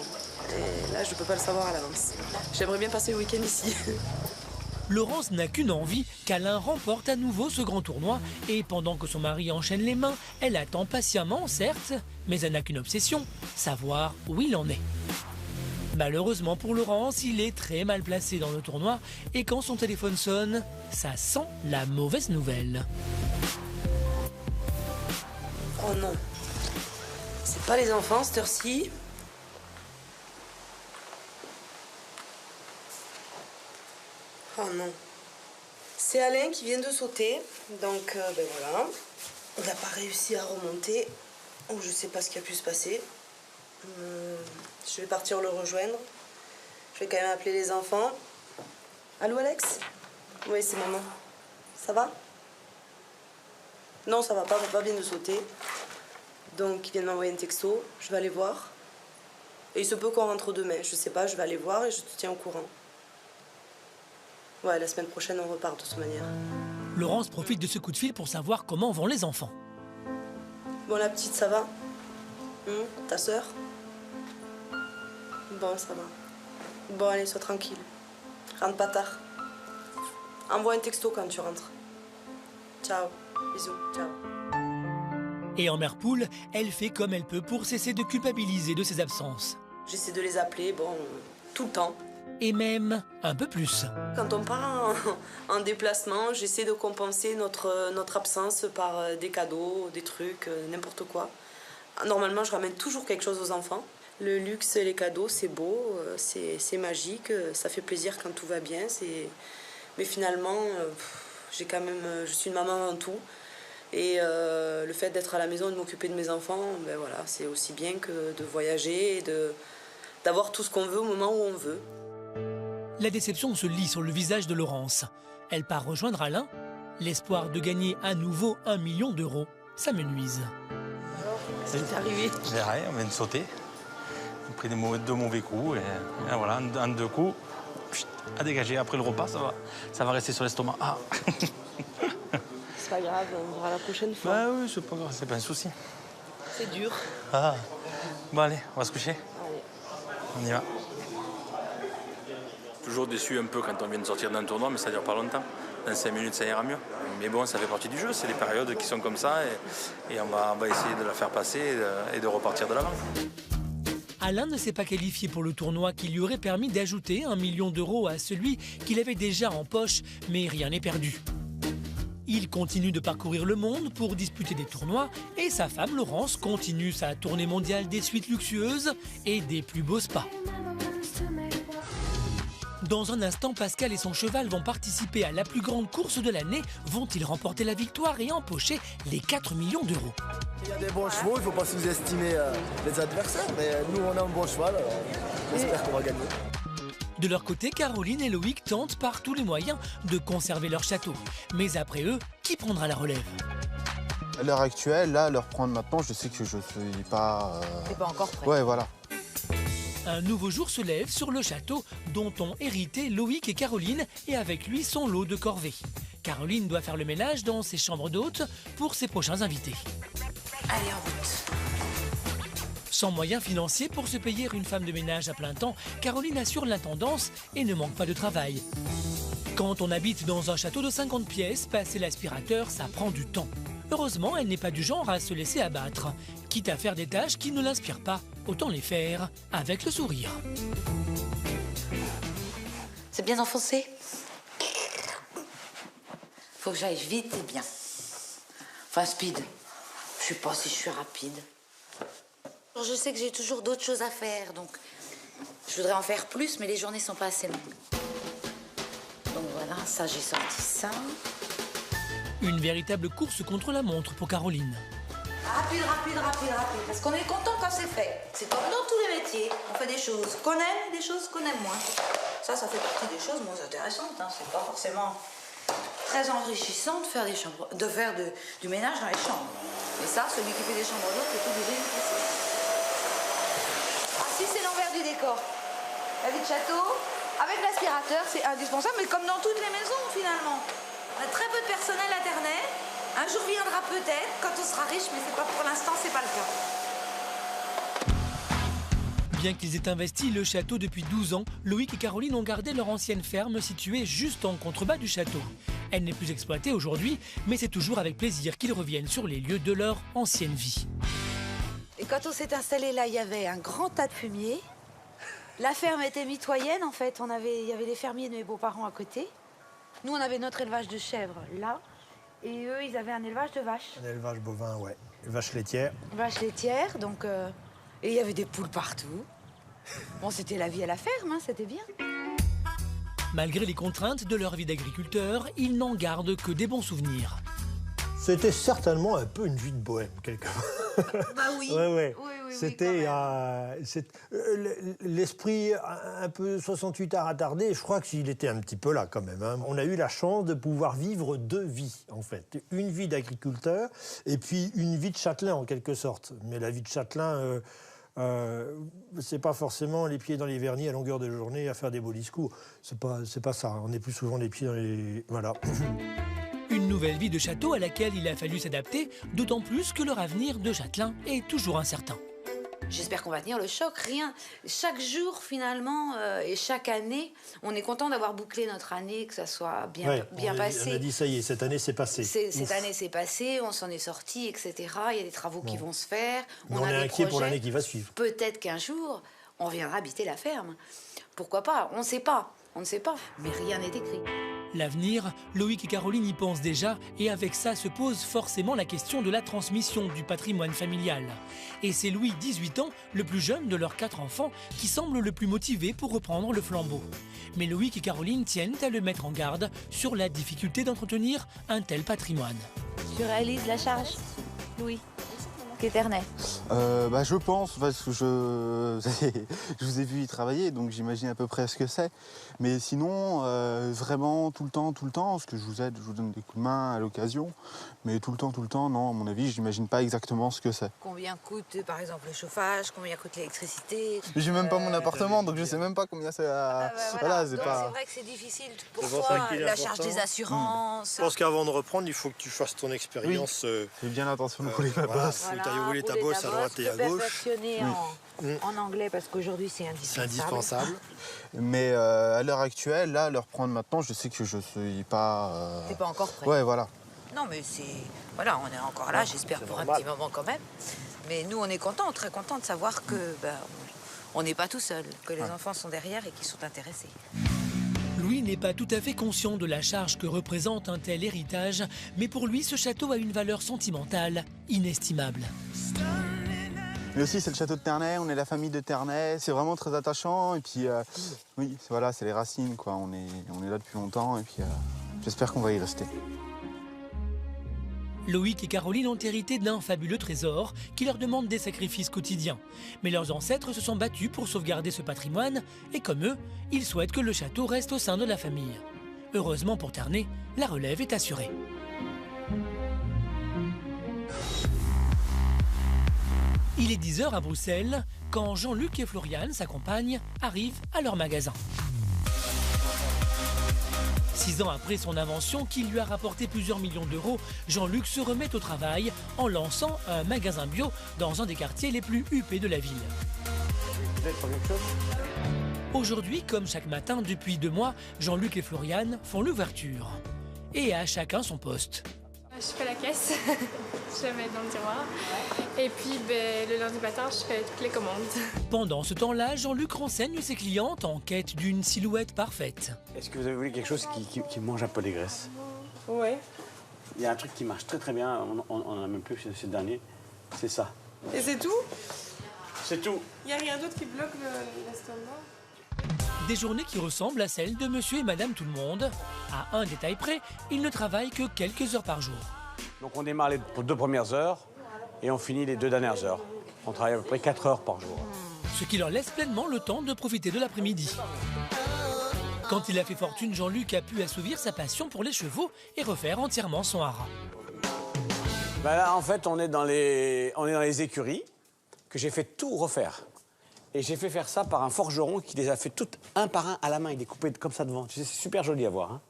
F: Et là, je ne peux pas le savoir à l'avance. J'aimerais bien passer le week-end ici.
A: Laurence n'a qu'une envie, qu'Alain remporte à nouveau ce grand tournoi. Et pendant que son mari enchaîne les mains, elle attend patiemment, certes, mais elle n'a qu'une obsession, savoir où il en est. Malheureusement pour Laurence, il est très mal placé dans le tournoi. Et quand son téléphone sonne, ça sent la mauvaise nouvelle.
F: Oh non, c'est pas les enfants cette heure-ci. Oh non. C'est Alain qui vient de sauter, donc voilà. Il n'a pas réussi à remonter, ou je sais pas ce qui a pu se passer. Je vais partir le rejoindre. Je vais quand même appeler les enfants. Allô Alex? Oui, c'est maman. Ça va? Non, ça va pas, papa vient de sauter. Donc, il vient de m'envoyer un texto, je vais aller voir. Et il se peut qu'on rentre demain, je sais pas, je vais aller voir et je te tiens au courant. Ouais, la semaine prochaine, on repart de toute manière.
A: Laurence profite de ce coup de fil pour savoir comment vont les enfants.
F: Bon, la petite, ça va? Ta sœur? Bon, ça va. Bon, allez, sois tranquille. Rentre pas tard. Envoie un texto quand tu rentres. Ciao. Bisous, ciao.
A: Et en mère poule, elle fait comme elle peut pour cesser de culpabiliser de ses absences.
F: J'essaie de les appeler, tout le temps.
A: Et même un peu plus.
F: Quand on part en déplacement, j'essaie de compenser notre absence par des cadeaux, des trucs, n'importe quoi. Normalement, je ramène toujours quelque chose aux enfants. Le luxe et les cadeaux, c'est beau, c'est magique, ça fait plaisir quand tout va bien. Mais finalement, je suis une maman avant tout. Et le fait d'être à la maison et de m'occuper de mes enfants, voilà, c'est aussi bien que de voyager et d'avoir tout ce qu'on veut au moment où on veut.
A: La déception se lit sur le visage de Laurence. Elle part rejoindre Alain. L'espoir de gagner à nouveau 1 million d'euros, ça me nuise.
F: Alors, qu'est-ce qui t'est arrivé?
C: J'ai rien, on vient de sauter. On a pris deux mauvais coups et voilà, en 2 coups, à dégager. Après le repas, ça va rester sur l'estomac. Ah.
F: C'est pas grave, on verra la prochaine fois.
C: Bah oui, c'est pas grave, c'est pas un souci.
F: C'est dur.
C: Ah. Bon allez, on va se coucher.
F: Allez.
C: On y va.
B: Toujours déçu un peu quand on vient de sortir d'un tournoi, mais ça dure pas longtemps. Dans 5 minutes, ça ira mieux. Mais bon, ça fait partie du jeu, c'est les périodes qui sont comme ça et on va essayer de la faire passer et de repartir de l'avant.
A: Alain ne s'est pas qualifié pour le tournoi qui lui aurait permis d'ajouter 1 million d'euros à celui qu'il avait déjà en poche, mais rien n'est perdu. Il continue de parcourir le monde pour disputer des tournois et sa femme Laurence continue sa tournée mondiale des suites luxueuses et des plus beaux spas. Dans un instant, Pascal et son cheval vont participer à la plus grande course de l'année. Vont-ils remporter la victoire et empocher les 4 millions d'euros?
V: Il y a des bons chevaux, il ne faut pas sous-estimer les adversaires, mais nous on a un bon cheval, j'espère qu'on va gagner.
A: De leur côté, Caroline et Loïc tentent par tous les moyens de conserver leur château. Mais après eux, qui prendra la relève?
P: À l'heure actuelle, là, leur prendre maintenant, je sais que je ne suis pas...
I: T'es pas encore prêt.
P: Ouais, voilà.
A: Un nouveau jour se lève sur le château dont ont hérité Loïc et Caroline et avec lui son lot de corvées. Caroline doit faire le ménage dans ses chambres d'hôtes pour ses prochains invités.
I: Allez, en route.
A: Sans moyens financiers pour se payer une femme de ménage à plein temps, Caroline assure l'intendance et ne manque pas de travail. Quand on habite dans un château de 50 pièces, passer l'aspirateur, ça prend du temps. Heureusement, elle n'est pas du genre à se laisser abattre. Quitte à faire des tâches qui ne l'inspirent pas, autant les faire avec le sourire.
I: C'est bien enfoncé. Faut que j'aille vite et bien. Enfin, speed. Je sais pas si je suis rapide. Je sais que j'ai toujours d'autres choses à faire, donc je voudrais en faire plus, mais les journées sont pas assez longues. Donc voilà, ça, j'ai sorti ça.
A: Une véritable course contre la montre pour Caroline.
I: Rapide, parce qu'on est content quand c'est fait. C'est comme dans tous les métiers. On fait des choses qu'on aime et des choses qu'on aime moins. Ça fait partie des choses moins intéressantes. Hein. C'est pas forcément très enrichissant de faire du ménage dans les chambres. Mais ça, celui qui fait des chambres d'autres est obligé de passer. Ah si, c'est l'envers du décor. La vie de château, avec l'aspirateur, c'est indispensable, mais comme dans toutes les maisons finalement. On a très peu de personnel internet. Un jour viendra peut-être, quand on sera riche, mais c'est pas pour l'instant, c'est pas le cas.
A: Bien qu'ils aient investi le château depuis 12 ans, Loïc et Caroline ont gardé leur ancienne ferme située juste en contrebas du château. Elle n'est plus exploitée aujourd'hui, mais c'est toujours avec plaisir qu'ils reviennent sur les lieux de leur ancienne vie.
I: Et quand on s'est installé là, il y avait un grand tas de fumier. La ferme était mitoyenne, en fait. Il y avait les fermiers de mes beaux-parents à côté. Nous, on avait notre élevage de chèvres là. Et eux, ils avaient un élevage de vaches.
H: Un élevage bovin, ouais. Vaches laitières.
I: Vaches laitières, donc... Et il y avait des poules partout. Bon, c'était la vie à la ferme, hein, c'était bien.
A: Malgré les contraintes de leur vie d'agriculteur, ils n'en gardent que des bons souvenirs.
H: C'était certainement un peu une vie de bohème, quelque part.
I: Bah oui.
H: Ouais.
I: Oui,
H: c'était l'esprit un peu 68 à retardé, je crois qu'il était un petit peu là quand même. Hein. On a eu la chance de pouvoir vivre deux vies, en fait. Une vie d'agriculteur et puis une vie de châtelain, en quelque sorte. Mais la vie de châtelain, c'est pas forcément les pieds dans les vernis à longueur de journée à faire des beaux discours. C'est pas ça. On est plus souvent les pieds dans les... Voilà.
A: Une nouvelle vie de château à laquelle il a fallu s'adapter, d'autant plus que leur avenir de châtelain est toujours incertain.
I: J'espère qu'on va tenir le choc. Chaque jour, finalement, et chaque année, on est content d'avoir bouclé notre année, que ça soit bien passé.
H: On a dit, ça y est, cette année, c'est passé.
I: Cette année, c'est passé, on s'en est sorti, etc. Il y a des travaux qui vont se faire.
H: On est inquiet pour l'année qui va suivre.
I: Peut-être qu'un jour, on viendra habiter la ferme. Pourquoi pas? On ne sait pas. Mais rien n'est écrit.
A: L'avenir, Loïc et Caroline y pensent déjà, et avec ça se pose forcément la question de la transmission du patrimoine familial. Et c'est Louis, 18 ans, le plus jeune de leurs 4 enfants, qui semble le plus motivé pour reprendre le flambeau. Mais Loïc et Caroline tiennent à le mettre en garde sur la difficulté d'entretenir un tel patrimoine.
I: Tu réalises la charge, Louis? Qu'éternel.
P: Je pense, parce que je vous ai vu y travailler, donc j'imagine à peu près ce que c'est. Mais sinon, vraiment tout le temps, parce que je vous aide, je vous donne des coups de main à l'occasion. Mais tout le temps, non, à mon avis, je n'imagine pas exactement ce que c'est.
I: Combien coûte, par exemple, le chauffage? Combien coûte l'électricité?
P: J'ai même pas mon appartement, donc je sais même pas combien c'est à...
I: Voilà, c'est vrai que c'est difficile. Pourquoi la charge des assurances?
H: Je pense qu'avant de reprendre, il faut que tu fasses ton expérience.
P: Fais bien attention de rouler ma bosse.
H: Tu as roulé ta bosse à droite et à gauche.
I: Perfectionner en anglais, parce qu'aujourd'hui, c'est indispensable.
H: C'est indispensable.
P: Mais à l'heure actuelle, là, leur prendre maintenant, je sais que je suis pas...
I: T'es pas encore prêt.
P: Ouais, voilà.
I: Non, mais c'est... Voilà, on est encore là, j'espère, pour un petit moment quand même. Mais nous, on est contents, très contents de savoir que on n'est pas tout seul, que les enfants sont derrière et qu'ils sont intéressés.
A: Louis n'est pas tout à fait conscient de la charge que représente un tel héritage, mais pour lui, ce château a une valeur sentimentale inestimable.
P: Mais aussi, c'est le château de Ternay, on est la famille de Ternay, c'est vraiment très attachant. Et puis, oui, voilà, c'est les racines, quoi. On est là depuis longtemps et puis j'espère qu'on va y rester.
A: Loïc et Caroline ont hérité d'un fabuleux trésor qui leur demande des sacrifices quotidiens. Mais leurs ancêtres se sont battus pour sauvegarder ce patrimoine et comme eux, ils souhaitent que le château reste au sein de la famille. Heureusement pour Ternay, la relève est assurée. Il est 10h à Bruxelles quand Jean-Luc et Floriane, sa compagne, arrivent à leur magasin. 6 ans après son invention qui lui a rapporté plusieurs millions d'euros, Jean-Luc se remet au travail en lançant un magasin bio dans un des quartiers les plus huppés de la ville.
J: Vous êtes pour quelque chose ?
A: Aujourd'hui, comme chaque matin depuis 2 mois, Jean-Luc et Floriane font l'ouverture. Et à chacun son poste.
R: Je fais la caisse, je la mets dans le tiroir. Et puis le lundi matin, je fais toutes les commandes.
A: Pendant ce temps-là, Jean-Luc renseigne ses clientes en quête d'une silhouette parfaite.
J: Est-ce que vous avez voulu quelque chose qui mange un peu les graisses?
R: Oui.
J: Il y a un truc qui marche très très bien, on n'en a même plus ces derniers, c'est ça.
R: Et c'est tout?
J: C'est tout.
R: Il n'y a rien d'autre qui bloque l'estomac?
A: Des journées qui ressemblent à celles de monsieur et madame tout-le-monde. À un détail près, ils ne travaillent que quelques heures par jour.
J: Donc on démarre les 2 premières heures et on finit les 2 dernières heures. On travaille à peu près 4 heures par jour.
A: Ce qui leur laisse pleinement le temps de profiter de l'après-midi. Quand il a fait fortune, Jean-Luc a pu assouvir sa passion pour les chevaux et refaire entièrement son haras.
J: Ben là, en fait, on est dans les écuries que j'ai fait tout refaire. Et j'ai fait faire ça par un forgeron qui les a fait toutes un par un à la main. Il est coupé comme ça devant. C'est super joli à voir. Hein.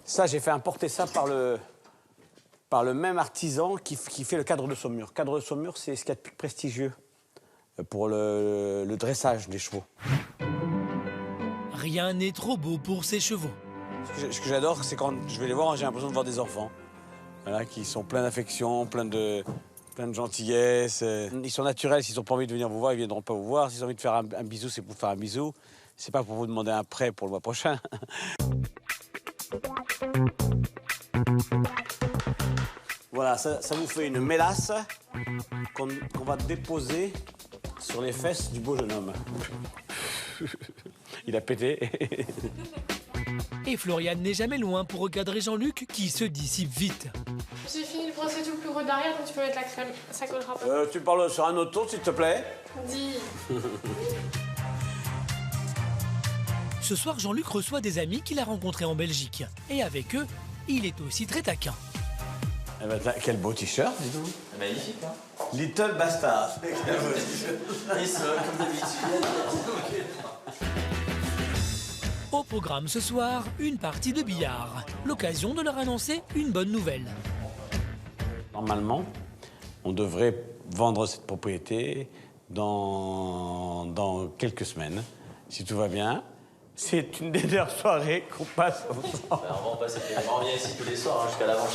J: Ça, j'ai fait importer ça par le même artisan qui fait le cadre de Saumur. Le cadre de Saumur, c'est ce qu'il y a de plus prestigieux pour le dressage des chevaux.
A: Rien n'est trop beau pour ces chevaux.
J: Ce que j'adore, c'est quand je vais les voir, j'ai l'impression de voir des enfants. Voilà, qui sont pleins d'affection, plein de gentillesse. Ils sont naturels, s'ils n'ont pas envie de venir vous voir, ils ne viendront pas vous voir. S'ils ont envie de faire un bisou, c'est pour faire un bisou. C'est pas pour vous demander un prêt pour le mois prochain. Voilà, ça vous fait une mélasse qu'on va déposer sur les fesses du beau jeune homme. Il a pété.
A: Et Floriane n'est jamais loin pour recadrer Jean-Luc qui se dissipe vite.
R: J'ai fini de brosser tout le plus gros derrière, donc tu peux mettre la crème. Ça collera pas.
J: Tu parles sur un autre ton, s'il te plaît.
R: Dis.
A: Ce soir, Jean-Luc reçoit des amis qu'il a rencontrés en Belgique. Et avec eux, il est aussi très taquin.
J: Eh ben, quel beau t-shirt, dis donc.
D: Magnifique, hein.
J: Little Bastard.
D: Et ça, comme d'habitude.
A: Au programme ce soir, une partie de billard. L'occasion de leur annoncer une bonne nouvelle.
J: Normalement, on devrait vendre cette propriété dans quelques semaines, si tout va bien. C'est une des dernières soirées qu'on passe ensemble.
D: On vient ici tous les soirs, hein, jusqu'à la vente.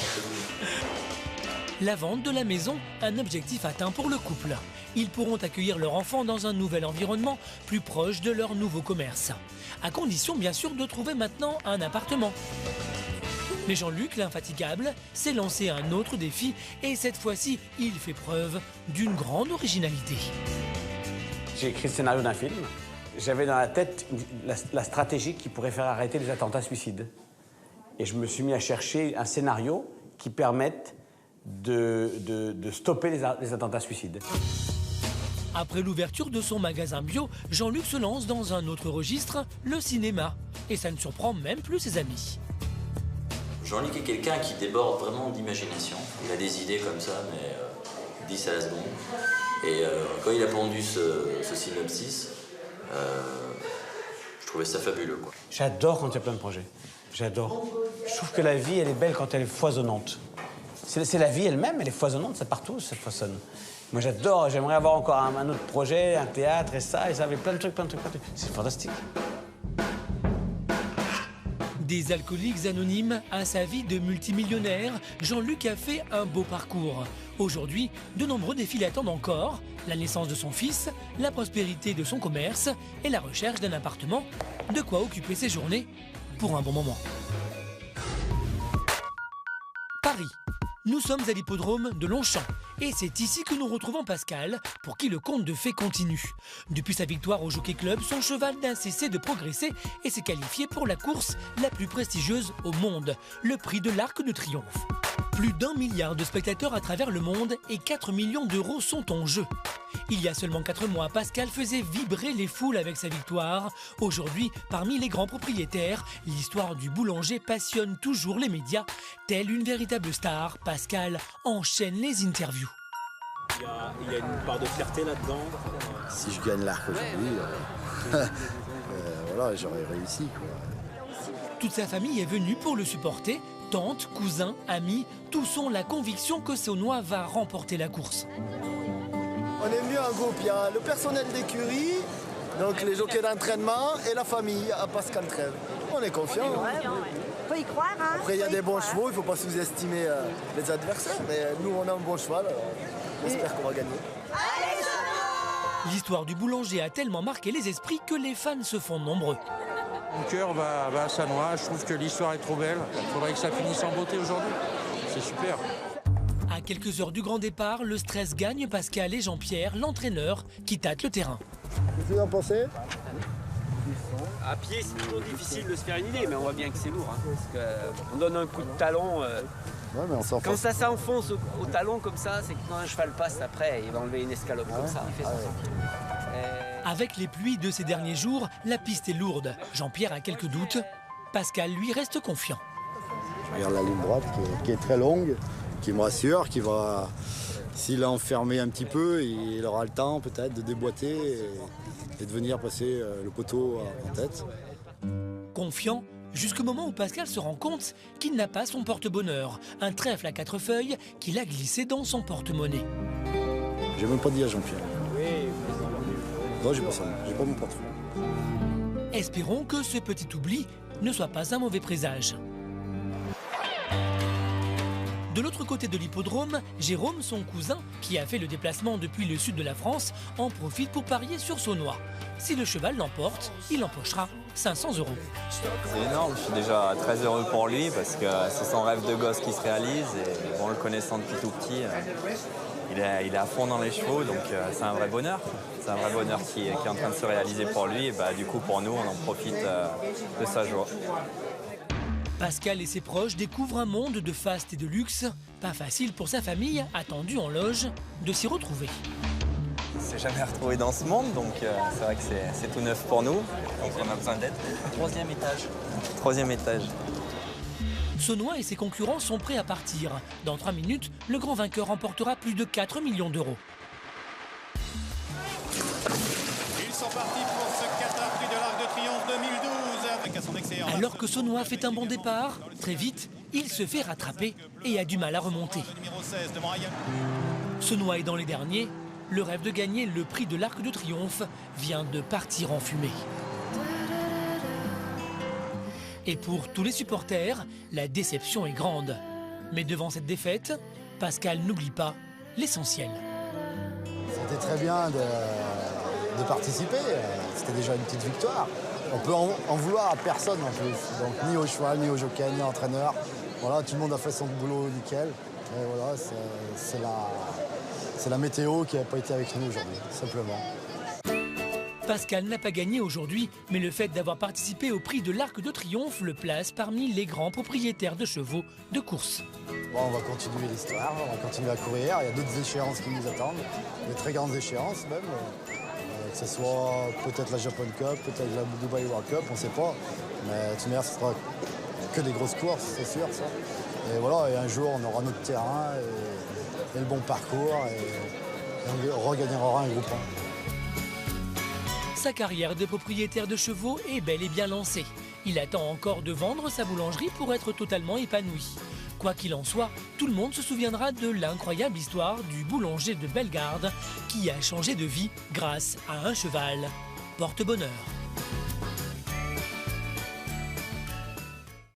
A: La vente de la maison, un objectif atteint pour le couple. Ils pourront accueillir leur enfant dans un nouvel environnement, plus proche de leur nouveau commerce. À condition, bien sûr, de trouver maintenant un appartement. Mais Jean-Luc, l'infatigable, s'est lancé un autre défi et cette fois-ci, il fait preuve d'une grande originalité.
J: J'ai écrit le scénario d'un film. J'avais dans la tête la stratégie qui pourrait faire arrêter les attentats suicides. Et je me suis mis à chercher un scénario qui permette de stopper les attentats suicides.
A: Après l'ouverture de son magasin bio, Jean-Luc se lance dans un autre registre, le cinéma. Et ça ne surprend même plus ses amis.
D: Jean-Luc est quelqu'un qui déborde vraiment d'imagination. Il a des idées comme ça, mais 10 à la seconde. Et quand il a pondu ce synopsis, je trouvais ça fabuleux, quoi.
J: J'adore quand il y a plein de projets. J'adore. Je trouve que la vie, elle est belle quand elle est foisonnante. C'est la vie elle-même, elle est foisonnante, ça partout, ça foisonne. Moi, j'adore, j'aimerais avoir encore un autre projet, un théâtre et ça, avec plein de trucs. C'est fantastique.
A: Des alcooliques anonymes à sa vie de multimillionnaire, Jean-Luc a fait un beau parcours. Aujourd'hui, de nombreux défis l'attendent encore. La naissance de son fils, la prospérité de son commerce et la recherche d'un appartement. De quoi occuper ses journées pour un bon moment. Paris. Nous sommes à l'hippodrome de Longchamp. Et c'est ici que nous retrouvons Pascal, pour qui le conte de fées continue. Depuis sa victoire au Jockey Club, son cheval n'a cessé de progresser et s'est qualifié pour la course la plus prestigieuse au monde, le prix de l'Arc de Triomphe. Plus d'1 milliard de spectateurs à travers le monde et 4 millions d'euros sont en jeu. Il y a seulement 4 mois, Pascal faisait vibrer les foules avec sa victoire. Aujourd'hui, parmi les grands propriétaires, l'histoire du boulanger passionne toujours les médias. Telle une véritable star, Pascal enchaîne les interviews.
S: Il y a une part de fierté là-dedans.
L: Si je gagne l'Arc aujourd'hui, voilà, j'aurais réussi, quoi.
A: Toute sa famille est venue pour le supporter. Tantes, cousins, amis, tous ont la conviction que Saunois va remporter la course.
V: On est venu en groupe, il y a le personnel d'écurie, donc les jockeys d'entraînement et la famille à Pascal Trèves. On est confiant.
T: Faut y croire, hein.
V: Après, il y a des bons chevaux, il ne faut pas sous-estimer les adversaires, mais nous, on a un bon cheval, j'espère qu'on va gagner.
A: L'histoire du boulanger a tellement marqué les esprits que les fans se font nombreux.
U: Mon cœur va à Saunois, je trouve que l'histoire est trop belle. Il faudrait que ça finisse en beauté aujourd'hui. C'est super.
A: À quelques heures du grand départ, le stress gagne Pascal et Jean-Pierre, l'entraîneur, qui tâte le terrain.
V: Qu'est-ce que vous en pensez?
J: À pied, c'est toujours difficile de se faire une idée, mais on voit bien que c'est lourd. Hein, parce qu'on donne un coup de talon.
L: Ouais, mais on
J: quand ça s'enfonce au talon comme ça, c'est que quand un cheval passe après, il va enlever une escalope comme ça. Il fait
A: Avec les pluies de ces derniers jours, la piste est lourde. Jean-Pierre a quelques doutes. Pascal, lui, reste confiant.
L: Je regarde la ligne droite qui est très longue, qui me rassure, qui va, s'il est enfermé un petit peu, il aura le temps peut-être de déboîter et de venir passer le poteau en tête.
A: Confiant, jusqu'au moment où Pascal se rend compte qu'il n'a pas son porte-bonheur, un trèfle à 4 feuilles qu'il a glissé dans son porte-monnaie.
L: J'ai même pas dit à Jean-Pierre. Non, j'ai pas ça, j'ai pas mon portefeuille.
A: Espérons que ce petit oubli ne soit pas un mauvais présage. De l'autre côté de l'hippodrome, Jérôme, son cousin, qui a fait le déplacement depuis le sud de la France, en profite pour parier sur Saunois. Si le cheval l'emporte, il empochera 500 €.
X: C'est énorme, je suis déjà très heureux pour lui parce que c'est son rêve de gosse qui se réalise et bon, le connaissant depuis tout petit, il est à fond dans les chevaux, donc c'est un vrai bonheur. C'est un vrai bonheur qui est en train de se réaliser pour lui et bah, du coup pour nous on en profite de sa joie.
A: Pascal et ses proches découvrent un monde de faste et de luxe. Pas facile pour sa famille, attendue en loge, de s'y retrouver.
X: On s'est jamais retrouvé dans ce monde, donc c'est vrai que c'est tout neuf pour nous. Donc on a besoin d'aide. 3e étage. 3e étage.
A: Saunois et ses concurrents sont prêts à partir. Dans 3 minutes, le grand vainqueur remportera plus de 4 millions d'euros.
Y: Ils sont partis pour ce 4 prix de l'Arc de Triomphe 2012.
A: Alors que Saunois fait un bon départ, très vite, il se fait rattraper et a du mal à remonter. Saunois est dans les derniers. Le rêve de gagner le prix de l'Arc de Triomphe vient de partir en fumée. Et pour tous les supporters, la déception est grande. Mais devant cette défaite, Pascal n'oublie pas l'essentiel.
L: C'était très bien de participer, c'était déjà une petite victoire. On peut en vouloir à personne en plus, donc ni au cheval, ni au jockey, ni à l'entraîneur. Voilà, tout le monde a fait son boulot nickel. Et voilà, c'est la météo qui n'a pas été avec nous aujourd'hui, simplement.
A: Pascal n'a pas gagné aujourd'hui, mais le fait d'avoir participé au prix de l'Arc de Triomphe le place parmi les grands propriétaires de chevaux de course.
L: Bon, on va continuer l'histoire, on va continuer à courir. Il y a d'autres échéances qui nous attendent, des très grandes échéances même. Que ce soit peut-être la Japan Cup, peut-être la Dubai World Cup, on ne sait pas. Mais de toute manière, ce sera que des grosses courses, c'est sûr ça. Et voilà, et un jour, on aura notre terrain et le bon parcours et on regagnera un groupe 1.
A: Sa carrière de propriétaire de chevaux est bel et bien lancée. Il attend encore de vendre sa boulangerie pour être totalement épanoui. Quoi qu'il en soit, tout le monde se souviendra de l'incroyable histoire du boulanger de Bellegarde qui a changé de vie grâce à un cheval porte-bonheur.